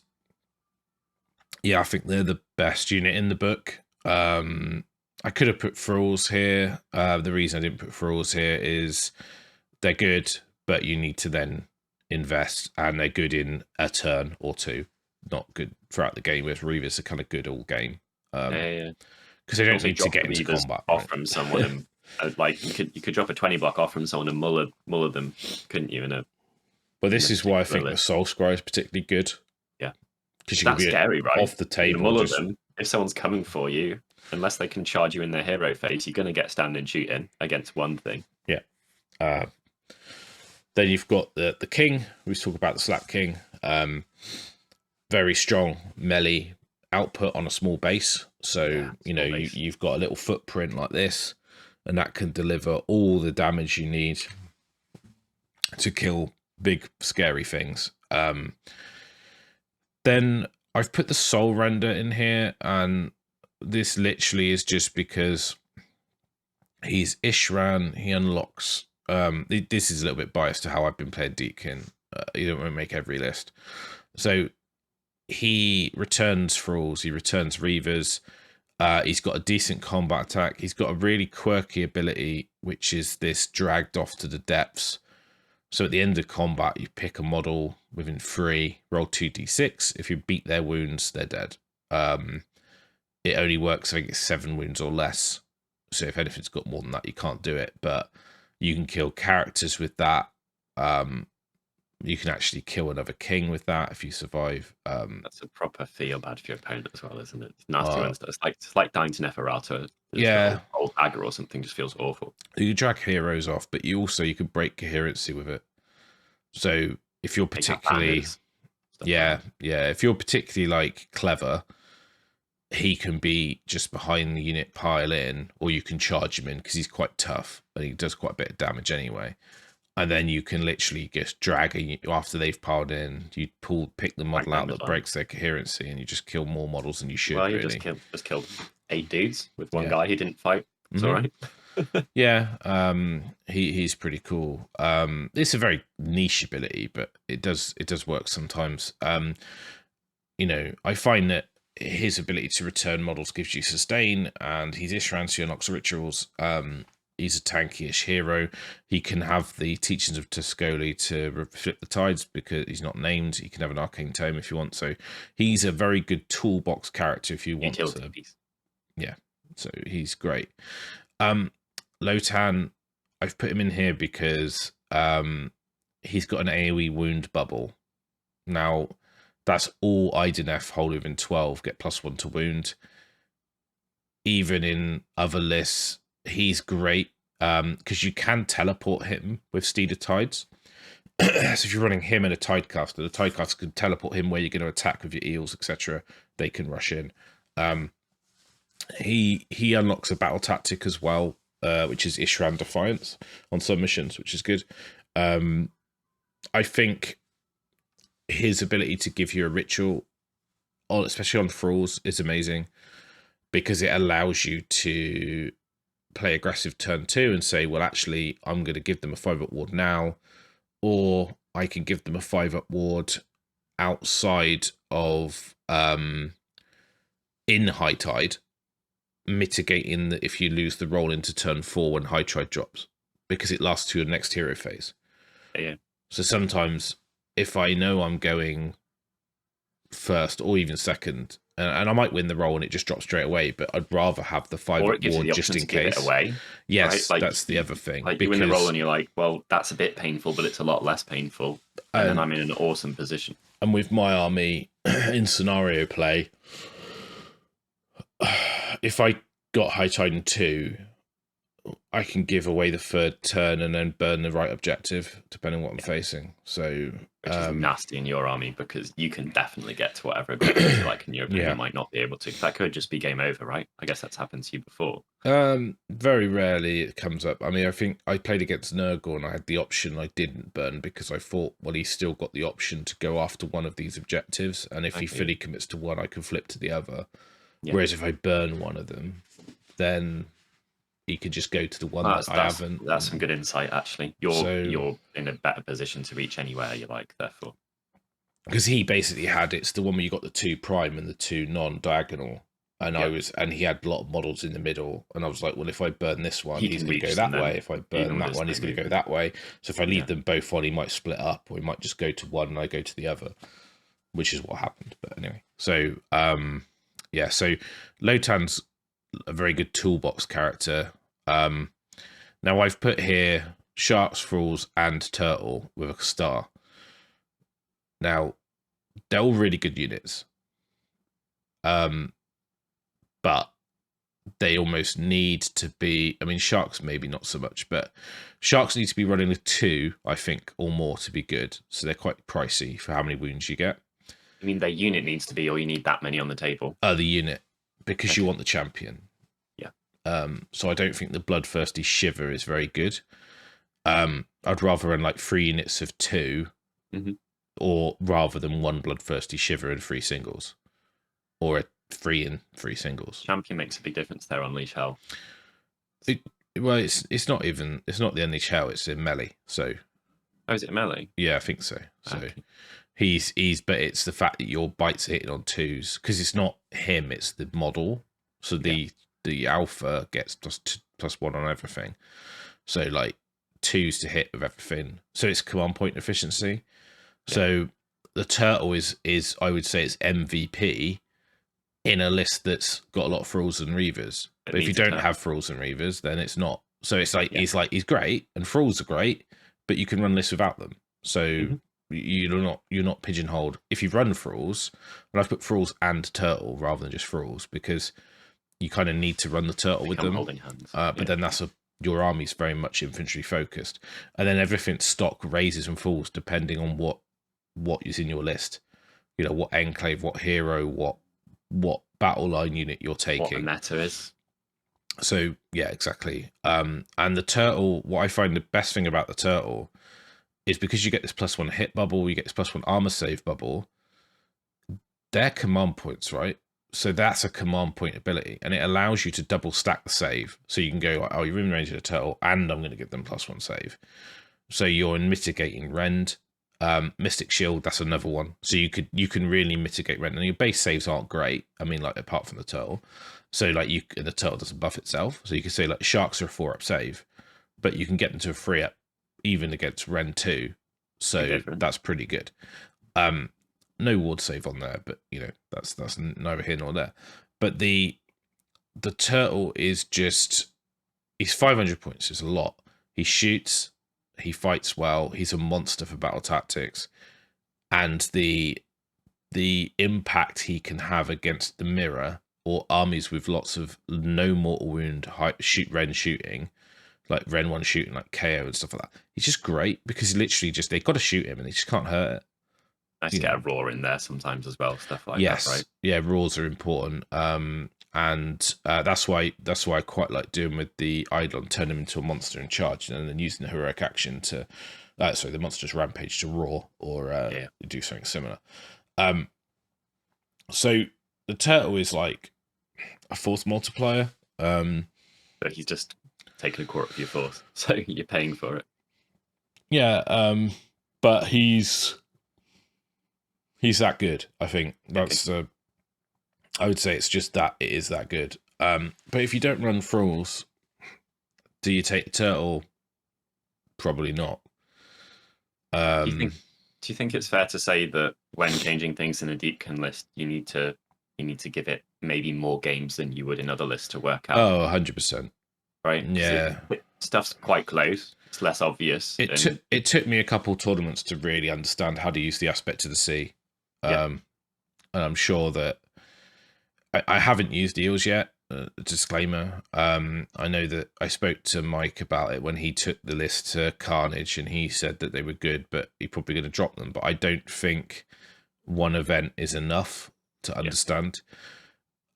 yeah, I think they're the best unit in the book. I could have put thralls here. The reason I didn't put thralls here is they're good, but you need to then invest, and they're good in a turn or two, not good throughout the game. Whereas reavers are kind of good all game. Because they don't need to get into combat off from someone, and like you could drop a 20 block off from someone and muller them, couldn't you? Well, this is why I think the Soul Scry is particularly good. Yeah, because you can be scary, right? Off the table, muller them. If someone's coming for you, unless they can charge you in their hero phase, you're going to get standing shooting against one thing. Yeah. Then you've got the king. We talk about the Slap King. Very strong melee output on a small base. So you've got a little footprint like this, and that can deliver all the damage you need to kill big scary things. Then I've put the Soul Render in here, and this literally is just because he's Ishran. He unlocks. This is a little bit biased to how I've been playing Deepkin. You don't want to make every list. So he returns thralls. He returns reavers. He's got a decent combat attack. He's got a really quirky ability, which is this dragged off to the depths. So at the end of combat, you pick a model within 3, roll 2d6. If you beat their wounds, they're dead. It only works, I think it's 7 wounds or less. So if anything's got more than that, you can't do it. But you can kill characters with that. You can actually kill another king with that if you survive. That's a proper feel bad for your opponent as well, isn't it? It's nasty when it's like dying to Neferata. Yeah. Old dagger or something just feels awful. You drag heroes off, but you can break coherency with it. So if you're particularly, if you're particularly like clever, he can be just behind the unit, pile in, or you can charge him in because he's quite tough and he does quite a bit of damage anyway. And then you can literally just drag after they've piled in. You pick the model out that breaks their coherency, and you just kill more models than you should. Well, you just killed 8 dudes with one guy who didn't fight. It's all right. Yeah, he's pretty cool. It's a very niche ability, but it does work sometimes. I find that his ability to return models gives you sustain, and he's Ishran, so he unlocks rituals. He's a tanky-ish hero. He can have the teachings of Tuscoli to flip the tides because he's not named. He can have an arcane tome if you want. So he's a very good toolbox character if you want to. Yeah, so he's great. Lotan, I've put him in here because he's got an AoE wound bubble. Now, that's all Idoneth hold within 12 get +1 to wound. Even in other lists, he's great because you can teleport him with Steed of Tides. So if you're running him and a Tidecaster, the Tidecaster can teleport him where you're going to attack with your eels, etc. They can rush in. He unlocks a battle tactic as well, which is Ishran Defiance on some missions, which is good. I think his ability to give you a ritual, especially on thralls, is amazing because it allows you to play aggressive turn 2 and say, well, actually, I'm going to give them a 5-up ward now, or I can give them a 5-up ward outside of in High Tide, mitigating that if you lose the roll into turn 4 when High Tide drops, because it lasts to your next hero phase. Yeah. So sometimes if I know I'm going first or even second, and I might win the roll and it just drops straight away, but I'd rather have the 5-up ward just in case. Give it away, yes, right? That's the other thing. Like you win the roll and you're like, well, that's a bit painful, but it's a lot less painful. And then I'm in an awesome position. And with my army in scenario play, if I got High Tide in 2, I can give away the 3rd turn and then burn the right objective, depending on what I'm facing. So, which is nasty in your army because you can definitely get to whatever objective you like, and your opponent might not be able to. That could just be game over, right? I guess that's happened to you before. Very rarely it comes up. I mean, I think I played against Nurgle and I had the option. I didn't burn because I thought, well, he's still got the option to go after one of these objectives, and if he fully commits to one, I can flip to the other. Yeah. Whereas if I burn one of them, then he could just go to the one that I haven't. That's some good insight, actually. You're in a better position to reach anywhere you like, therefore. Because he basically it's the one where you got the 2 prime and the 2 non-diagonal. And and he had a lot of models in the middle, and I was like, well, if I burn this one, he's going to go that way. If I burn that one, he's going to go that way. So if I leave them both on, he might split up, or he might just go to one and I go to the other, which is what happened. But anyway, so yeah, so Lotan's a very good toolbox character. Now I've put here Sharks, Thralls, and Turtle with a star. Now they're all really good units. But they almost need to be, I mean, Sharks maybe not so much, but Sharks need to be running a 2, I think, or more to be good. So they're quite pricey for how many wounds you get. I mean, their unit needs to be, or you need that many on the table? The unit, because you want the champion. Yeah. So I don't think the Bloodthirsty Shiver is very good. I'd rather run like 3 units of 2, or rather than 1 Bloodthirsty Shiver and 3 singles, or a 3 and 3 singles. Champion makes a big difference there on Leash Hell. Well, it's not the Unleash Hell, it's in melee. So, is it melee? Yeah, I think so. So but it's the fact that your bites are hitting on 2s, because it's not him, it's the model. So the alpha gets plus 1 on everything. So like 2s to hit with everything. So it's command point efficiency. Yeah. So the Turtle is I would say it's MVP in a list that's got a lot of Thralls and Reavers. But if you don't have Thralls and Reavers, then it's not. So it's like he's great, and Thralls are great, but you can run lists without them. So you're not pigeonholed. If you run Thralls, and I've put Thralls and Turtle rather than just Thralls, because you kind of need to run the Turtle with them. But then your army's very much infantry focused, and then everything stock raises and falls depending on what is in your list. You know, what enclave, what hero, what battle line unit you're taking, what the meta is. So yeah, exactly. And the Turtle, what I find the best thing about the Turtle is because you get this +1 hit bubble, you get this +1 armor save bubble. They're command points, right? So that's a command point ability, and it allows you to double stack the save. So you can go like, oh, you're in range of the Turtle, and I'm going to give them +1 save. So you're mitigating Rend. Mystic Shield, that's another one. So you can really mitigate Rend, and your base saves aren't great. I mean, like apart from the Turtle. So like the Turtle doesn't buff itself. So you could say like Sharks are a 4-up save, but you can get them to a 3-up even against Rend 2. So that's pretty good. No ward save on there, but you know, that's neither here nor there. But the Turtle is just, he's 500 points, it's a lot. He shoots, he fights well, he's a monster for battle tactics, and the impact he can have against the mirror or armies with lots of no mortal wound Ren shooting, like Ren 1 shooting like KO and stuff like that. He's just great because literally just they've got to shoot him and they just can't hurt it. Nice to get a roar in there sometimes as well, stuff like that, right? Yeah, roars are important. And that's why I quite like doing with the Eidolon, turn him into a monster and charge, and then using the heroic action to, the monster's rampage to roar or do something similar. So the Turtle is like a force multiplier. But he's just taking a quarter of your force, so you're paying for it. Yeah, but he's that good. I think that's I would say it's just that it is that good. But if you don't run Thralls, do you take the Turtle? Probably not. Do you think it's fair to say that when changing things in a Deepkin list, you need to give it maybe more games than you would in other lists to work out? Oh, 100%. Right? Yeah. Stuff's quite close. It's less obvious. It took me a couple tournaments to really understand how to use the aspect of the sea. And I'm sure that I haven't used eels yet. Disclaimer. I know that I spoke to Mike about it when he took the list to Carnage, and he said that they were good, but he's probably going to drop them. But I don't think one event is enough to understand.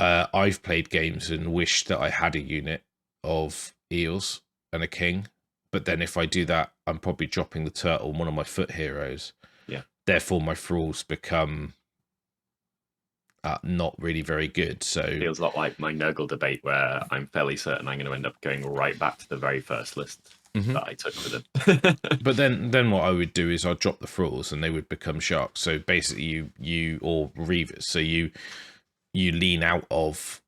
I've played games and wished that I had a unit of eels and a king, but then if I do that, I'm probably dropping the Turtle, one of my foot heroes. Yeah. Therefore, my Thralls become not really very good. So feels a lot like my Nurgle debate, where I'm fairly certain I'm going to end up going right back to the very first list that I took for them. But then what I would do is I'd drop the thralls and they would become sharks. So basically you or reavers. So you lean out of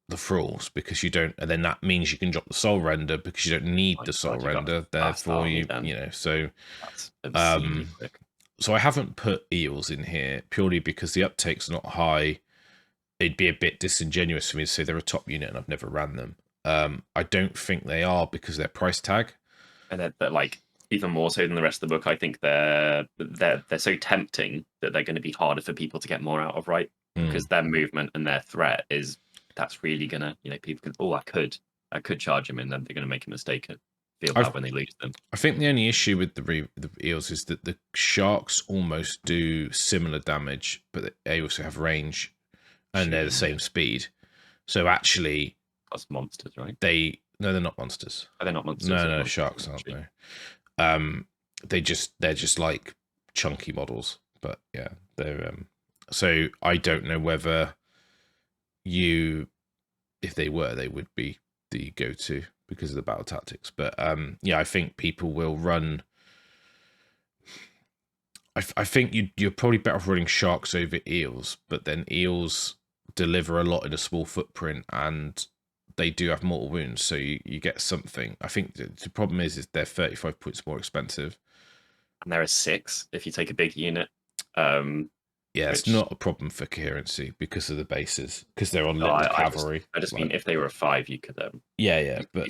the thralls because you don't, and then that means you can drop the soul render because you don't need the soul render. Therefore you know, so that's obscenely quick. So I haven't put eels in here purely because the uptake's not high. It'd be a bit disingenuous for me to say they're a top unit and I've never ran them. I don't think they are because they're price tag. And they're like, even more so than the rest of the book, I think they're so tempting that they're going to be harder for people to get more out of, right? Because their movement and their threat that's really gonna, people can, I could charge him, and then they're gonna make a mistake and feel bad when they lose them. I think the only issue with the eels is that the sharks almost do similar damage, but they also have range, and they're the same speed. So actually, that's monsters, right? No, they're not monsters. Are they not monsters? No, sharks aren't they? They're just like chunky models, but yeah, they're so I don't know whether if they were, they would be the go-to because of the battle tactics. But yeah, I think people will run. I think you're probably better off running sharks over eels, but then eels deliver a lot in a small footprint, and they do have mortal wounds, so you get something. I think the problem is they're 35 points more expensive. And there are 6 if you take a big unit. Yeah, it's not a problem for coherency because of the bases, because they're on little cavalry. I just mean if they were a 5, you could. But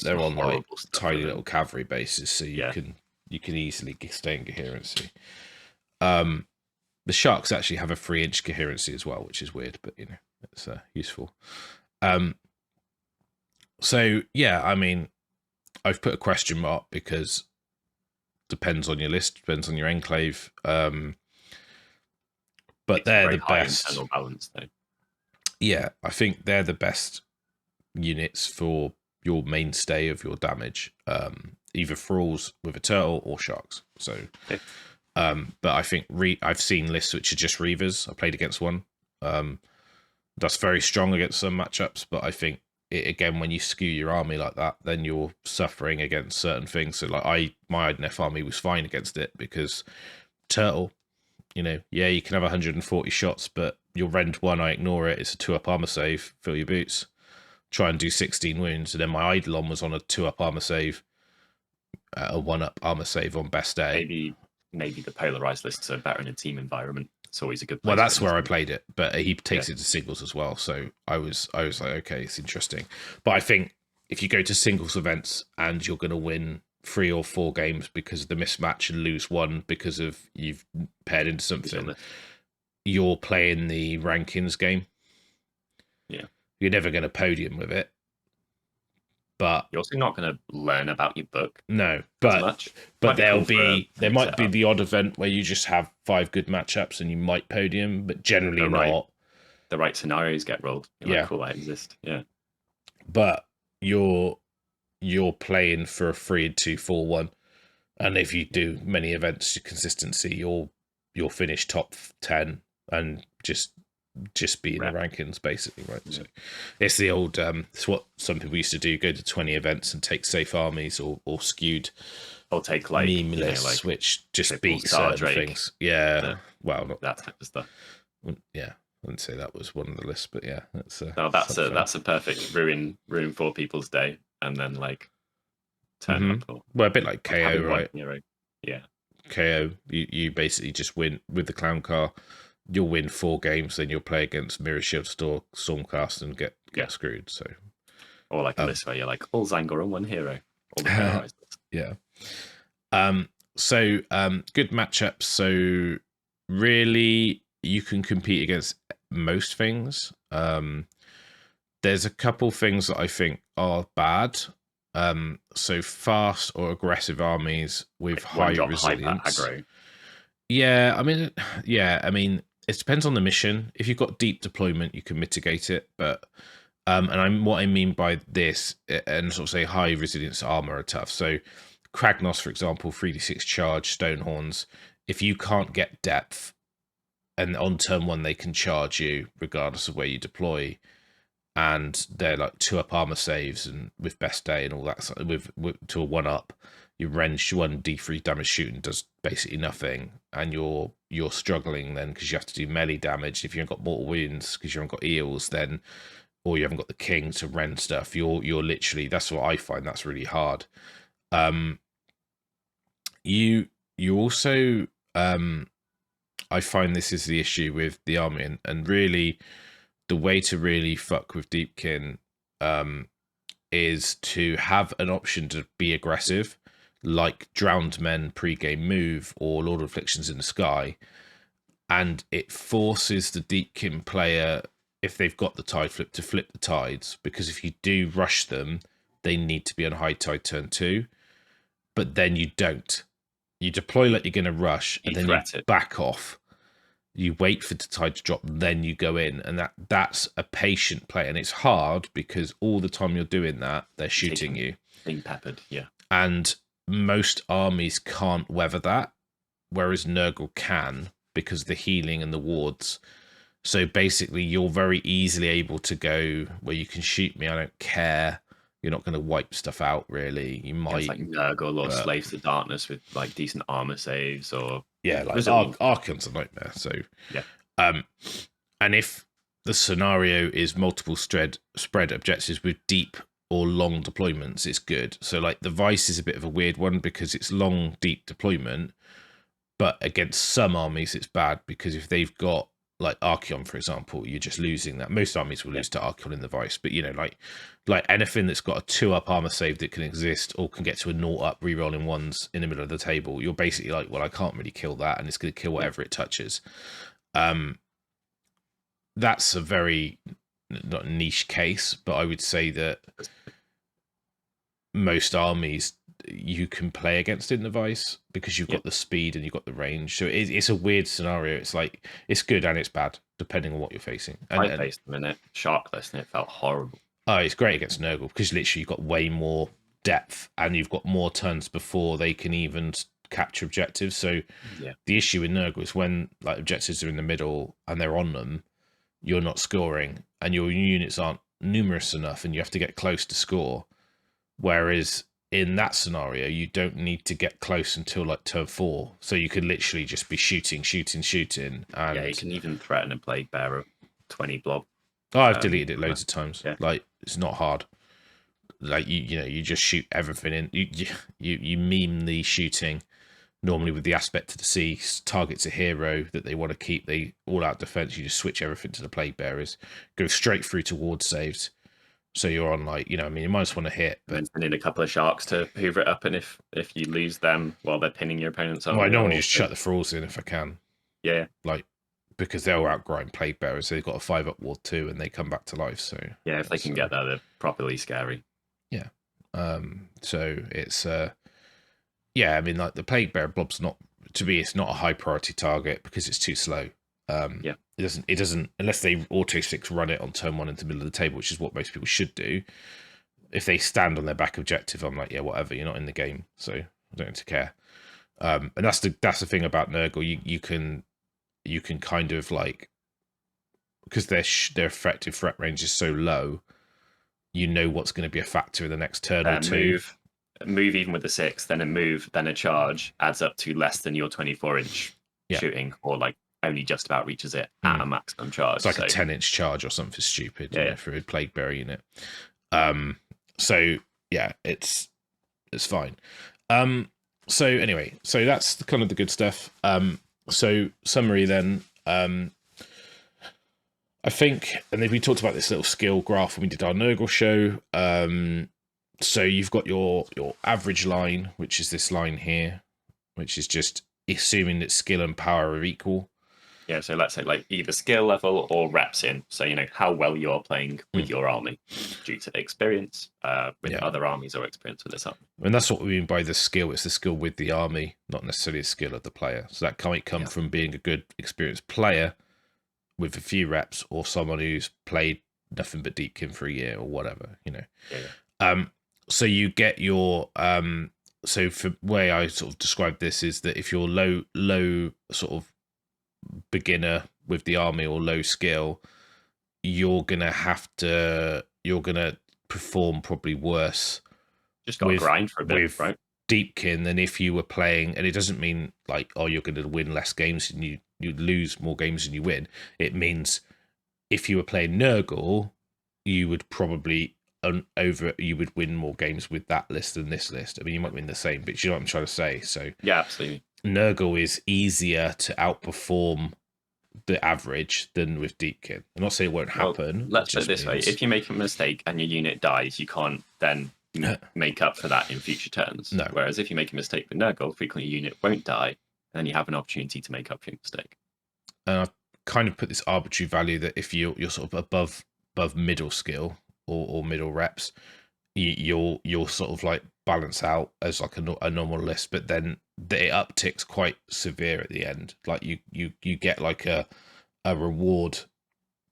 they're on like tiny little cavalry bases, so you can easily stay in coherency. The sharks actually have a 3-inch coherency as well, which is weird, but it's useful. So yeah, I mean, I've put a question mark because depends on your list, depends on your enclave. But they're the best. Internal balance, though. Yeah, I think they're the best units for your mainstay of your damage. Either thralls with a turtle or sharks. So, but I think I've seen lists which are just reavers. I played against one. That's very strong against some matchups, but I think again, when you skew your army like that, then you're suffering against certain things. So like my Idoneth army was fine against it because turtle, yeah, you can have 140 shots, but you'll rend 1, I ignore it. It's a 2-up armor save, fill your boots, try and do 16 wounds. And then my Eidolon was on a 2-up armor save, a 1-up armor save on best day. Maybe the polarized lists are better in a team environment. It's always a good place. Well, that's where I played it, but he takes it to singles as well. So I was like, okay, it's interesting. But I think if you go to singles events and you're going to win 3 or 4 games because of the mismatch and lose 1 because of you've paired into something, you're playing the rankings game. Yeah, you're never going to podium with it, but you're also not going to learn about your book. No, but there might be the odd event where you just have 5 good matchups and you might podium, but generally not. The right scenarios get rolled. You're like, cool, I exist. Yeah, but you're playing for a 3-2-4-1, and if you do many events, your consistency, you'll finish top 10 and just be in the rankings, basically, right? Yeah. So it's the old it's what some people used to do: go to 20 events and take safe armies or skewed, or take like meme lists, which just beat certain things. Yeah, well, not that type of stuff. Yeah, I wouldn't say that was one of the lists, but yeah, that's a perfect ruin for people's day. And then like turn up, or well, a bit like KO, right? Yeah, KO. You basically just win with the clown car. You'll win 4 games, then you'll play against Mirror Shield Stormcast and get screwed. So, or like a list where you're like all Zangor and 1 hero. Yeah. So good matchups. So really, you can compete against most things. There's a couple things that I think are bad. So fast or aggressive armies with high resilience. Yeah, I mean, it depends on the mission. If you've got deep deployment, you can mitigate it. But what I mean by this, and sort of say high resilience armor are tough. So Kragnos, for example, 3d6 charge, Stonehorns. If you can't get depth, and on turn 1 they can charge you regardless of where you deploy, and they're like 2-up armor saves and with best day and all that, with to a 1-up. Your range 1 d3 damage shooting does basically nothing, and you're struggling then because you have to do melee damage. If you haven't got mortal wounds because you haven't got eels, then, or you haven't got the king to rend stuff, you're literally, that's what I find that's really hard. You also, I find this is the issue with the army, and really the way to really fuck with Deepkin is to have an option to be aggressive, like Drowned Men pre-game move or Lord of Afflictions in the Sky, and it forces the Deepkin player, if they've got the tide flip, to flip the tides, because if you do rush them, they need to be on high tide turn 2, but then you don't. You deploy like you're going to rush, and then you back off. You wait for the tide to drop, then you go in, and that's a patient play, and it's hard because all the time you're doing that, they're shooting you, being peppered, yeah. And most armies can't weather that, whereas Nurgle can because of the healing and the wards. So basically, you're very easily able to go where you can shoot me. I don't care. You're not going to wipe stuff out, really. You might, it's like Nurgle or Slaves to Darkness with like decent armor saves, or like Archon's a nightmare. So yeah, and if the scenario is multiple spread objectives with deep or long deployments, it's good. So like the Vice is a bit of a weird one because it's long, deep deployment, but against some armies it's bad because if they've got like Archeon, for example, you're just losing that. Most armies will lose to Archeon in the Vice, but like anything that's got a 2-up armor save that can exist or can get to a 0-up rerolling ones in the middle of the table, you're basically like, well, I can't really kill that, and it's going to kill whatever it touches. That's a very not niche case, but I would say that most armies you can play against in the Vice because you've got the speed and you've got the range. So it's a weird scenario. It's like it's good and it's bad depending on what you're facing. I faced them in it Sharkless and it felt horrible. Oh, it's great against Nurgle because literally you've got way more depth and you've got more turns before they can even capture objectives. So the issue with Nurgle is when like objectives are in the middle and they're on them, you're not scoring and your units aren't numerous enough and you have to get close to score. Whereas in that scenario, you don't need to get close until like turn 4, so you can literally just be shooting. And you can even threaten a Plague Bearer 20 blob. Oh, I've deleted it loads of times. Like it's not hard. Like you just shoot everything in. You meme the shooting normally with the aspect to the sea. Targets a hero that they want to keep. They all out defense. You just switch everything to the Plague Bearers. Go straight through to ward saves. So you're on like, I mean, you might just want to hit. But and need a couple of sharks to hoover it up, and if you lose them while they're pinning your opponents on. Well, I normally just shut the thralls in if I can. Yeah. Like, because they'll outgrind Plague Bearers. So they've got a 5-up ward too, and they come back to life. So yeah, if they can get there, they're properly scary. Yeah. So it's I mean, like the Plague Bearer blob's not, to me, it's not a high priority target because it's too slow. It doesn't unless they auto 6 run it on turn 1 into the middle of the table, which is what most people should do. If they stand on their back objective, I'm like, yeah, whatever, you're not in the game, so I don't need to care. And that's the thing about Nurgle. You can kind of like, because their effective threat range is so low, what's going to be a factor in the next turn or two. Move even with a 6, then a move, then a charge adds up to less than your 24-inch shooting, or like only just about reaches it at a maximum charge. It's like a 10-inch charge or something stupid for a Plague Bearer unit. So yeah, it's fine. So anyway, so that's kind of the good stuff. So summary then. I think, and then we talked about this little skill graph when we did our Nurgle show. So you've got your average line, which is this line here, which is just assuming that skill and power are equal. Yeah, so let's say like either skill level or reps in. So, how well you're playing with your army due to experience with other armies or experience with this army. And that's what we mean by the skill. It's the skill with the army, not necessarily the skill of the player. So that might come from being a good experienced player with a few reps, or someone who's played nothing but Deepkin for a year or whatever, So you get your so for way I sort of describe this is that if you're low sort of beginner with the army or low skill, you're gonna perform probably worse. Just got to grind for a bit, right? Deepkin than if you were playing, and it doesn't mean like, oh, you're going to win less games and you lose more games than you win. It means if you were playing Nurgle, you would probably you would win more games with that list than this list. I mean, you might win the same, but you know what I'm trying to say. So yeah, absolutely. Nurgle is easier to outperform the average than with Deepkin. I'm not saying it won't happen. Well, let's put it this way: if you make a mistake and your unit dies, you can't then make up for that in future turns. No. Whereas if you make a mistake with Nurgle, frequently your unit won't die, and then you have an opportunity to make up for your mistake. And I've kind of put this arbitrary value that if you're sort of above middle skill or middle reps, you'll sort of like balance out as like a normal list, but then it upticks quite severe at the end. Like you get like a reward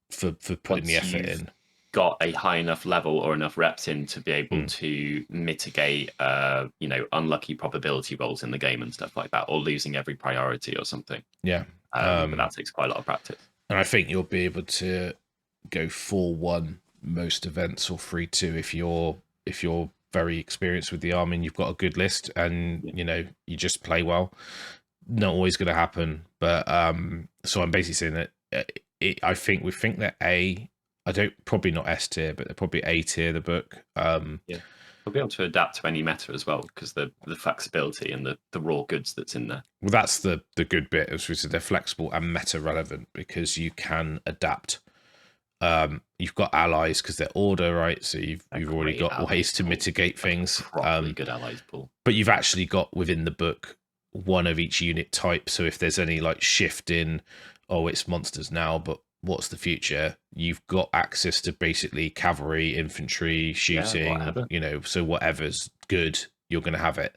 for putting the effort in. Got a high enough level or enough reps in to be able to mitigate unlucky probability rolls in the game and stuff like that, or losing every priority or something. Yeah. But that takes quite a lot of practice. And I think you'll be able to go 4-1 most events, or 3-2 if you're very experienced with the army and you've got a good list and you just play well. Not always going to happen, but so I'm basically saying that I think that probably not S tier, but they're probably A tier, the book. Yeah, we'll be able to adapt to any meta as well, because the flexibility and the raw goods that's in there. Well, that's the good bit, as we said, they're flexible and meta relevant because you can adapt. You've got allies because they're order, right? So you've already got ways to mitigate things. Probably good allies pool. But you've actually got within the book one of each unit type. So if there's any like shift in, oh, it's monsters now, but what's the future? You've got access to basically cavalry, infantry, shooting, so whatever's good, you're going to have it.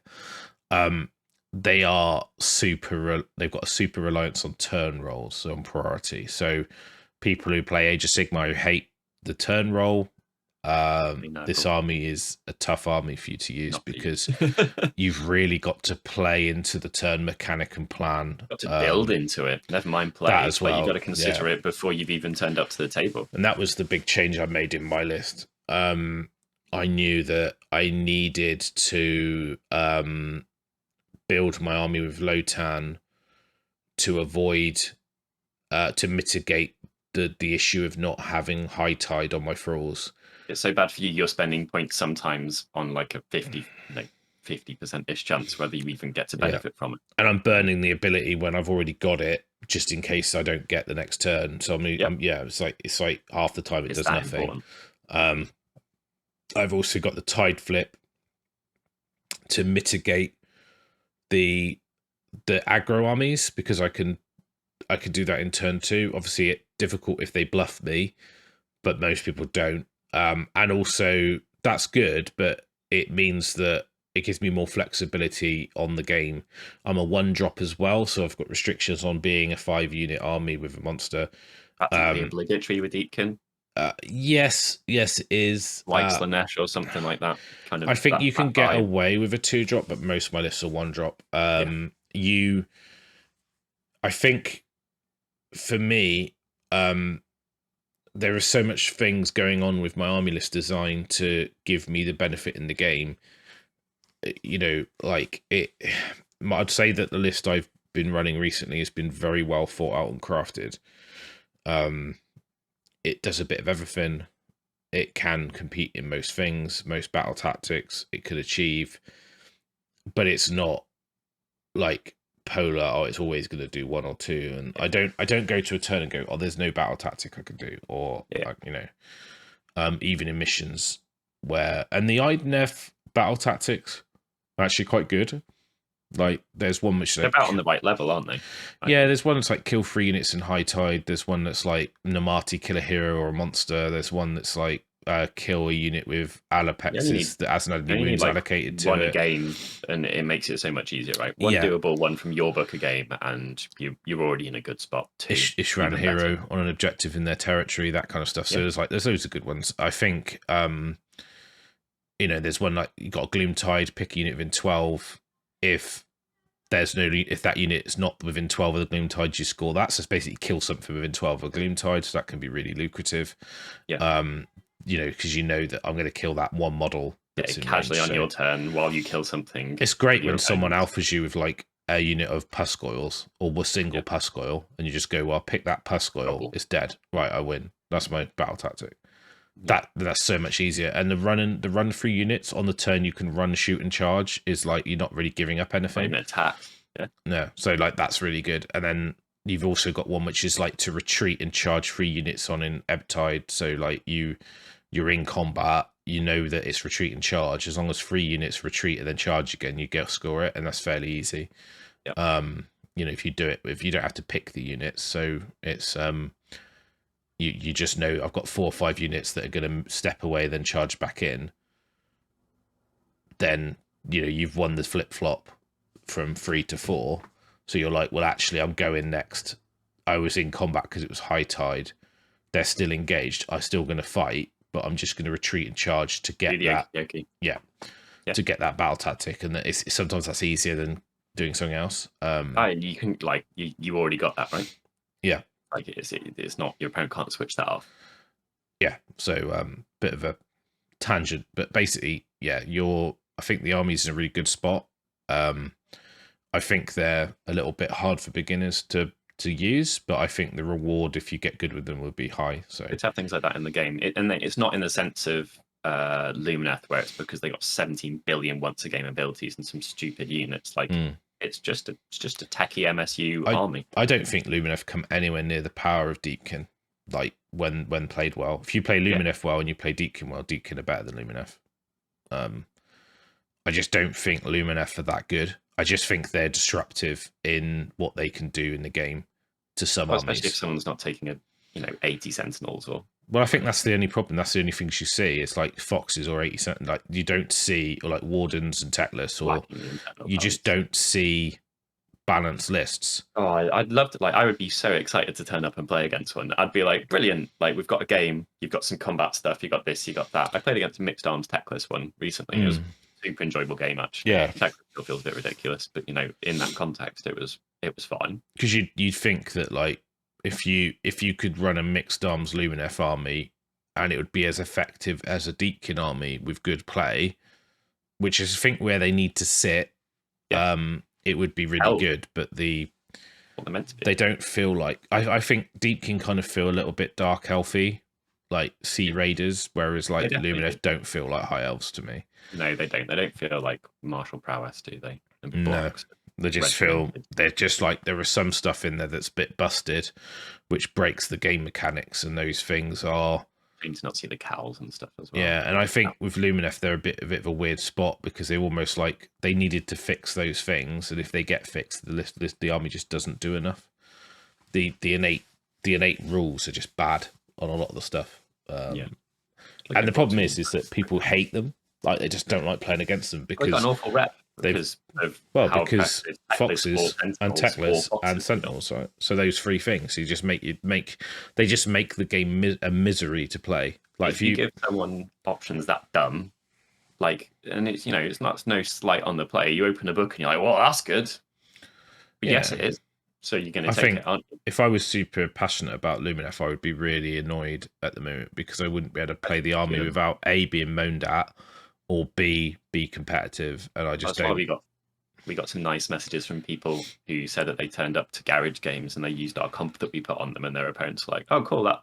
They've got a super reliance on turn rolls, so on priority. So people who play Age of Sigmar who hate the turn roll, this army is a tough army for you to use because you've really got to play into the turn mechanic and plan. Got to build into it. Never mind play. That as well. You've got to consider it before you've even turned up to the table. And that was the big change I made in my list. I knew that I needed to build my army with Lotan to avoid, to mitigate the issue of not having high tide on my thralls. It's so bad for you. You're spending points sometimes on like a 50%-ish chance whether you even get to benefit from it. And I'm burning the ability when I've already got it, just in case I don't get the next turn. So it's like half the time it does nothing. I've also got the tide flip to mitigate the aggro armies, because I can do that in turn 2. Obviously, it's difficult if they bluff me, but most people don't. And also that's good, but it means that it gives me more flexibility on the game. I'm a 1-drop as well, so I've got restrictions on being a 5-unit army with a monster. Practically obligatory with Deepkin. Yes, it is. Like Slanesh or something like that. Kind of. I think you can get away with a 2-drop, but most of my lists are 1-drop. I think for me, there are so much things going on with my army list design to give me the benefit in the game. I'd say that the list I've been running recently has been very well thought out and crafted. It does a bit of everything. It can compete in most things, most battle tactics it could achieve, but it's not like polar, it's always going to do 1 or 2, and I don't go to a turn and go, oh, there's no battle tactic I can do, or even in missions and the Idoneth battle tactics are actually quite good. Like there's one which they're about on the right level, aren't they? There's one that's like kill 3 units in high tide. There's one that's like Namati, kill a hero or a monster. There's one that's like kill a unit with Alapexes that hasn't had any wounds allocated to it. One game, and it makes it so much easier, right? One doable, one from your book a game, and you're already in a good spot. Ishran a hero on an objective in their territory, that kind of stuff. So there's loads of good ones. I think there's one like you got a Gloom Tide, pick a unit within 12. If there's no, if that unit is not within 12 of the gloom tides, you score that. So it's basically kill something within 12 of a gloom tide. So that can be really lucrative. Yeah. You know, because you know that I'm going to kill that one model that's in casually range, on your turn while you kill something. It's great when someone alphas you with like a unit of Pascoils or a single Pascoil, and you just go, well, pick that Pascoil, it's dead. Right, I win. That's my battle tactic. That's so much easier. And the run through units on the turn you can run, shoot, and charge is like you're not really giving up anything. Not even attack. Yeah. No. So like that's really good. And then you've also got one which is like to retreat and charge 3 units on in Ebb Tide. So like you're in combat, you know that it's retreat and charge. As long as 3 units retreat and then charge again, you get score it, and that's fairly easy. Yep. You know, if you do it, if you don't have to pick the units, so it's you just know I've got 4 or 5 units that are going to step away, then charge back in. Then you know you've won the flip flop from 3 to 4. So you're like, well, actually, I'm going next. I was in combat because it was high tide. They're still engaged. I'm still going to fight, but I'm just going to retreat and charge to get that. To get that battle tactic, and that it's sometimes that's easier than doing something else. You can like you already got that, right? Yeah, like it's not, your opponent can't switch that off. Yeah, so bit of a tangent, but basically, yeah, I think the army's in a really good spot. I think they're a little bit hard for beginners to use, but I think the reward if you get good with them would be high. So it's have things like that in the game, and it's not in the sense of Lumineth where it's because they got 17 billion once a game abilities and some stupid units. Like it's just a techie MSU army. I don't think Lumineth come anywhere near the power of Deepkin. Like when played well, if you play Lumineth well and you play Deepkin well, Deepkin are better than Lumineth. I just don't think Lumineth are that good. I just think they're disruptive in what they can do in the game to some armies. Especially if someone's not taking 80 Sentinels or. Well, I think that's the only problem. That's the only things you see. It's like Foxes or 80 Sentinels. Like you don't see, or like Wardens and Techless, or you just don't see balanced lists. Oh, I'd love to. Like, I would be so excited to turn up and play against one. I'd be like, brilliant. Like, we've got a game. You've got some combat stuff. You got this. You got that. I played against a mixed arms Techless one recently. It was a super enjoyable game, actually. Yeah, Techless still feels a bit ridiculous, but in that context, it was fine. Because you'd think that like if you could run a mixed arms Lumineth army, and it would be as effective as a Deepkin army with good play, which is I think where they need to sit. It would be really good, but they don't feel like. I think Deepkin kind of feel a little bit dark elfy, like Sea Raiders, whereas like Lumineth don't feel like high elves to me. No, they don't. They don't feel like martial prowess, do they? No, they just feel they're just like there are some stuff in there that's a bit busted, which breaks the game mechanics, and those things are. To not see the cowls and stuff as well. Yeah, and I think with Lumineth they're a bit of a weird spot because they're almost like they needed to fix those things, and if they get fixed, the army just doesn't do enough. The innate rules are just bad on a lot of the stuff. And the problem is that people hate them. Like they just don't like playing against them because got an awful rep. Because Foxes and Techless and Sentinels, right? So those 3 things, they just make the game a misery to play. Like if you give someone options that dumb, like, and it's it's not no slight on the play. You open a book and you're like, well, that's good. But yes, it is. So you're going to take it, aren't you? If I was super passionate about Lumineth, I would be really annoyed at the moment because I wouldn't be able to play the army without A, being moaned at, or B, be competitive, and I just don't. We got some nice messages from people who said that they turned up to garage games and they used our comp that we put on them, and their opponents were like, "Oh, cool, that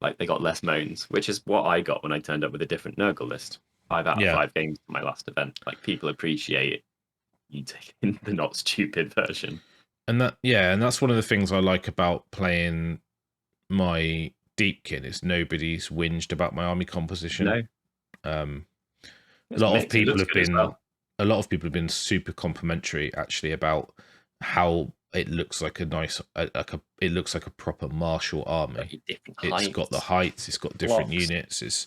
like they got less moans," which is what I got when I turned up with a different Nurgle list. 5 out of 5 games for my last event. Like people appreciate you taking the not stupid version, and that's one of the things I like about playing my Deepkin is nobody's whinged about my army composition. No. A lot of people have been super complimentary actually about how it looks like it looks like a proper martial army. It's got the heights, it's got different units.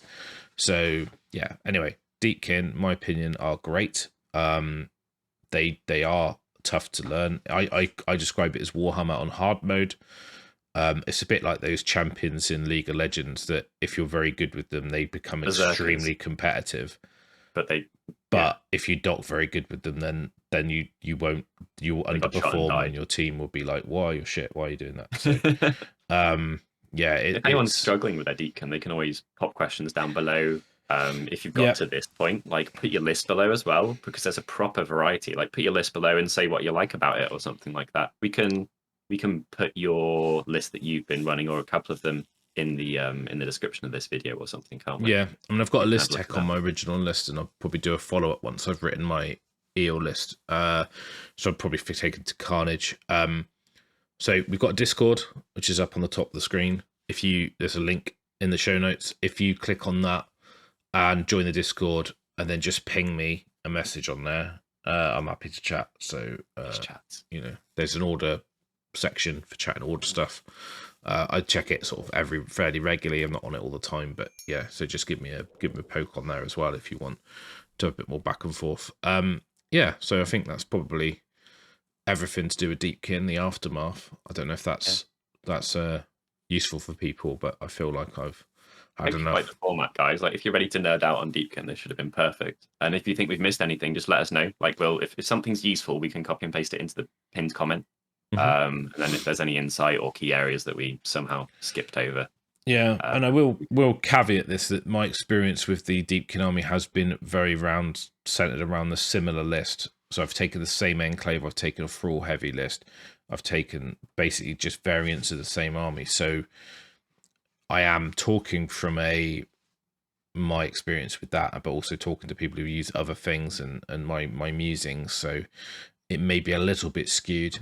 Anyway, Deepkin, my opinion, are great. They are tough to learn. I describe it as Warhammer on hard mode. It's a bit like those champions in League of Legends that if you're very good with them, they become extremely competitive. But if you're not very good with them, then then you'll underperform, and your team will be like, "Why you're shit? Why are you doing that?" So, yeah. If anyone's struggling with their Deepkin, they can always pop questions down below. If you've got to this point, like put your list below as well, because there's a proper variety. Like put your list below and say what you like about it or something like that. We can put your list that you've been running or a couple of them in the description of this video or something, can't we? Yeah, I mean, I've got a list tech on my original list, and I'll probably do a follow-up once I've written my EO list. So I'll probably take it to Carnage. So we've got a Discord, which is up on the top of the screen. There's a link in the show notes. If you click on that and join the Discord, and then just ping me a message on there, I'm happy to chat. So there's an order section for chatting order stuff. I check it sort of fairly regularly. I'm not on it all the time, but yeah. So just give me a poke on there as well if you want to have a bit more back and forth. Yeah. So I think that's probably everything to do with Deepkin, the aftermath. I don't know if that's useful for people, but I feel like I've had enough. Like the format, guys. Like if you're ready to nerd out on Deepkin, this should have been perfect. And if you think we've missed anything, just let us know. Like, if something's useful, we can copy and paste it into the pinned comment. And then if there's any insight or key areas that we somehow skipped over. Yeah, and I will caveat this, that my experience with the Deepkin army has been very centered around the similar list. So I've taken the same enclave, I've taken a Thrall heavy list, I've taken basically just variants of the same army. So I am talking from my experience with that, but also talking to people who use other things and my musings. So it may be a little bit skewed.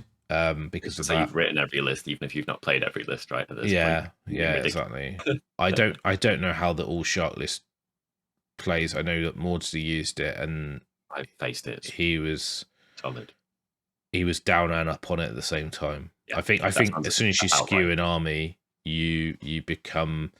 Because of that. You've written every list, even if you've not played every list, right? At this point. Yeah, exactly. I don't know how the all shark list plays. I know that Maudsley used it, and I faced it. He was solid. He was down and up on it at the same time. Yeah, I think as soon as you skew an army, you become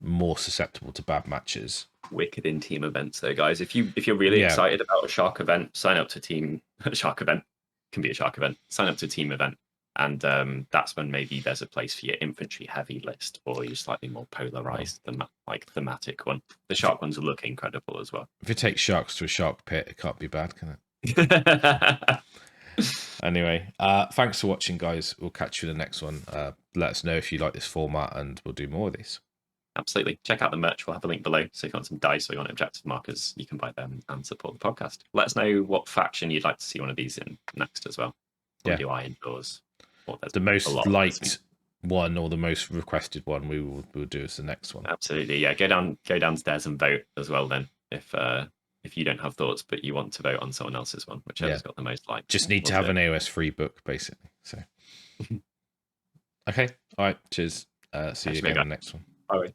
more susceptible to bad matches. Wicked in team events, though, guys. If you're really excited about a shark event, sign up to team shark event. Can be a shark event. Sign up to a team event, and that's when maybe there's a place for your infantry heavy list or your slightly more polarized, thematic one. The shark ones look incredible as well. If you take sharks to a shark pit, it can't be bad, can it? Anyway, thanks for watching, guys. We'll catch you in the next one. Let us know if you like this format, and we'll do more of these. Absolutely. Check out the merch. We'll have a link below. So if you want some dice or you want objective markers, you can buy them and support the podcast. Let us know what faction you'd like to see one of these in next as well. Or do I endorse? The most liked one or the most requested one we'll do as the next one. Absolutely. Yeah. Go downstairs and vote as well then. If you don't have thoughts but you want to vote on someone else's one, whichever's got the most likes. Just need to have an AOS free book, basically. So okay. All right. Cheers. See you again in the next one. All right.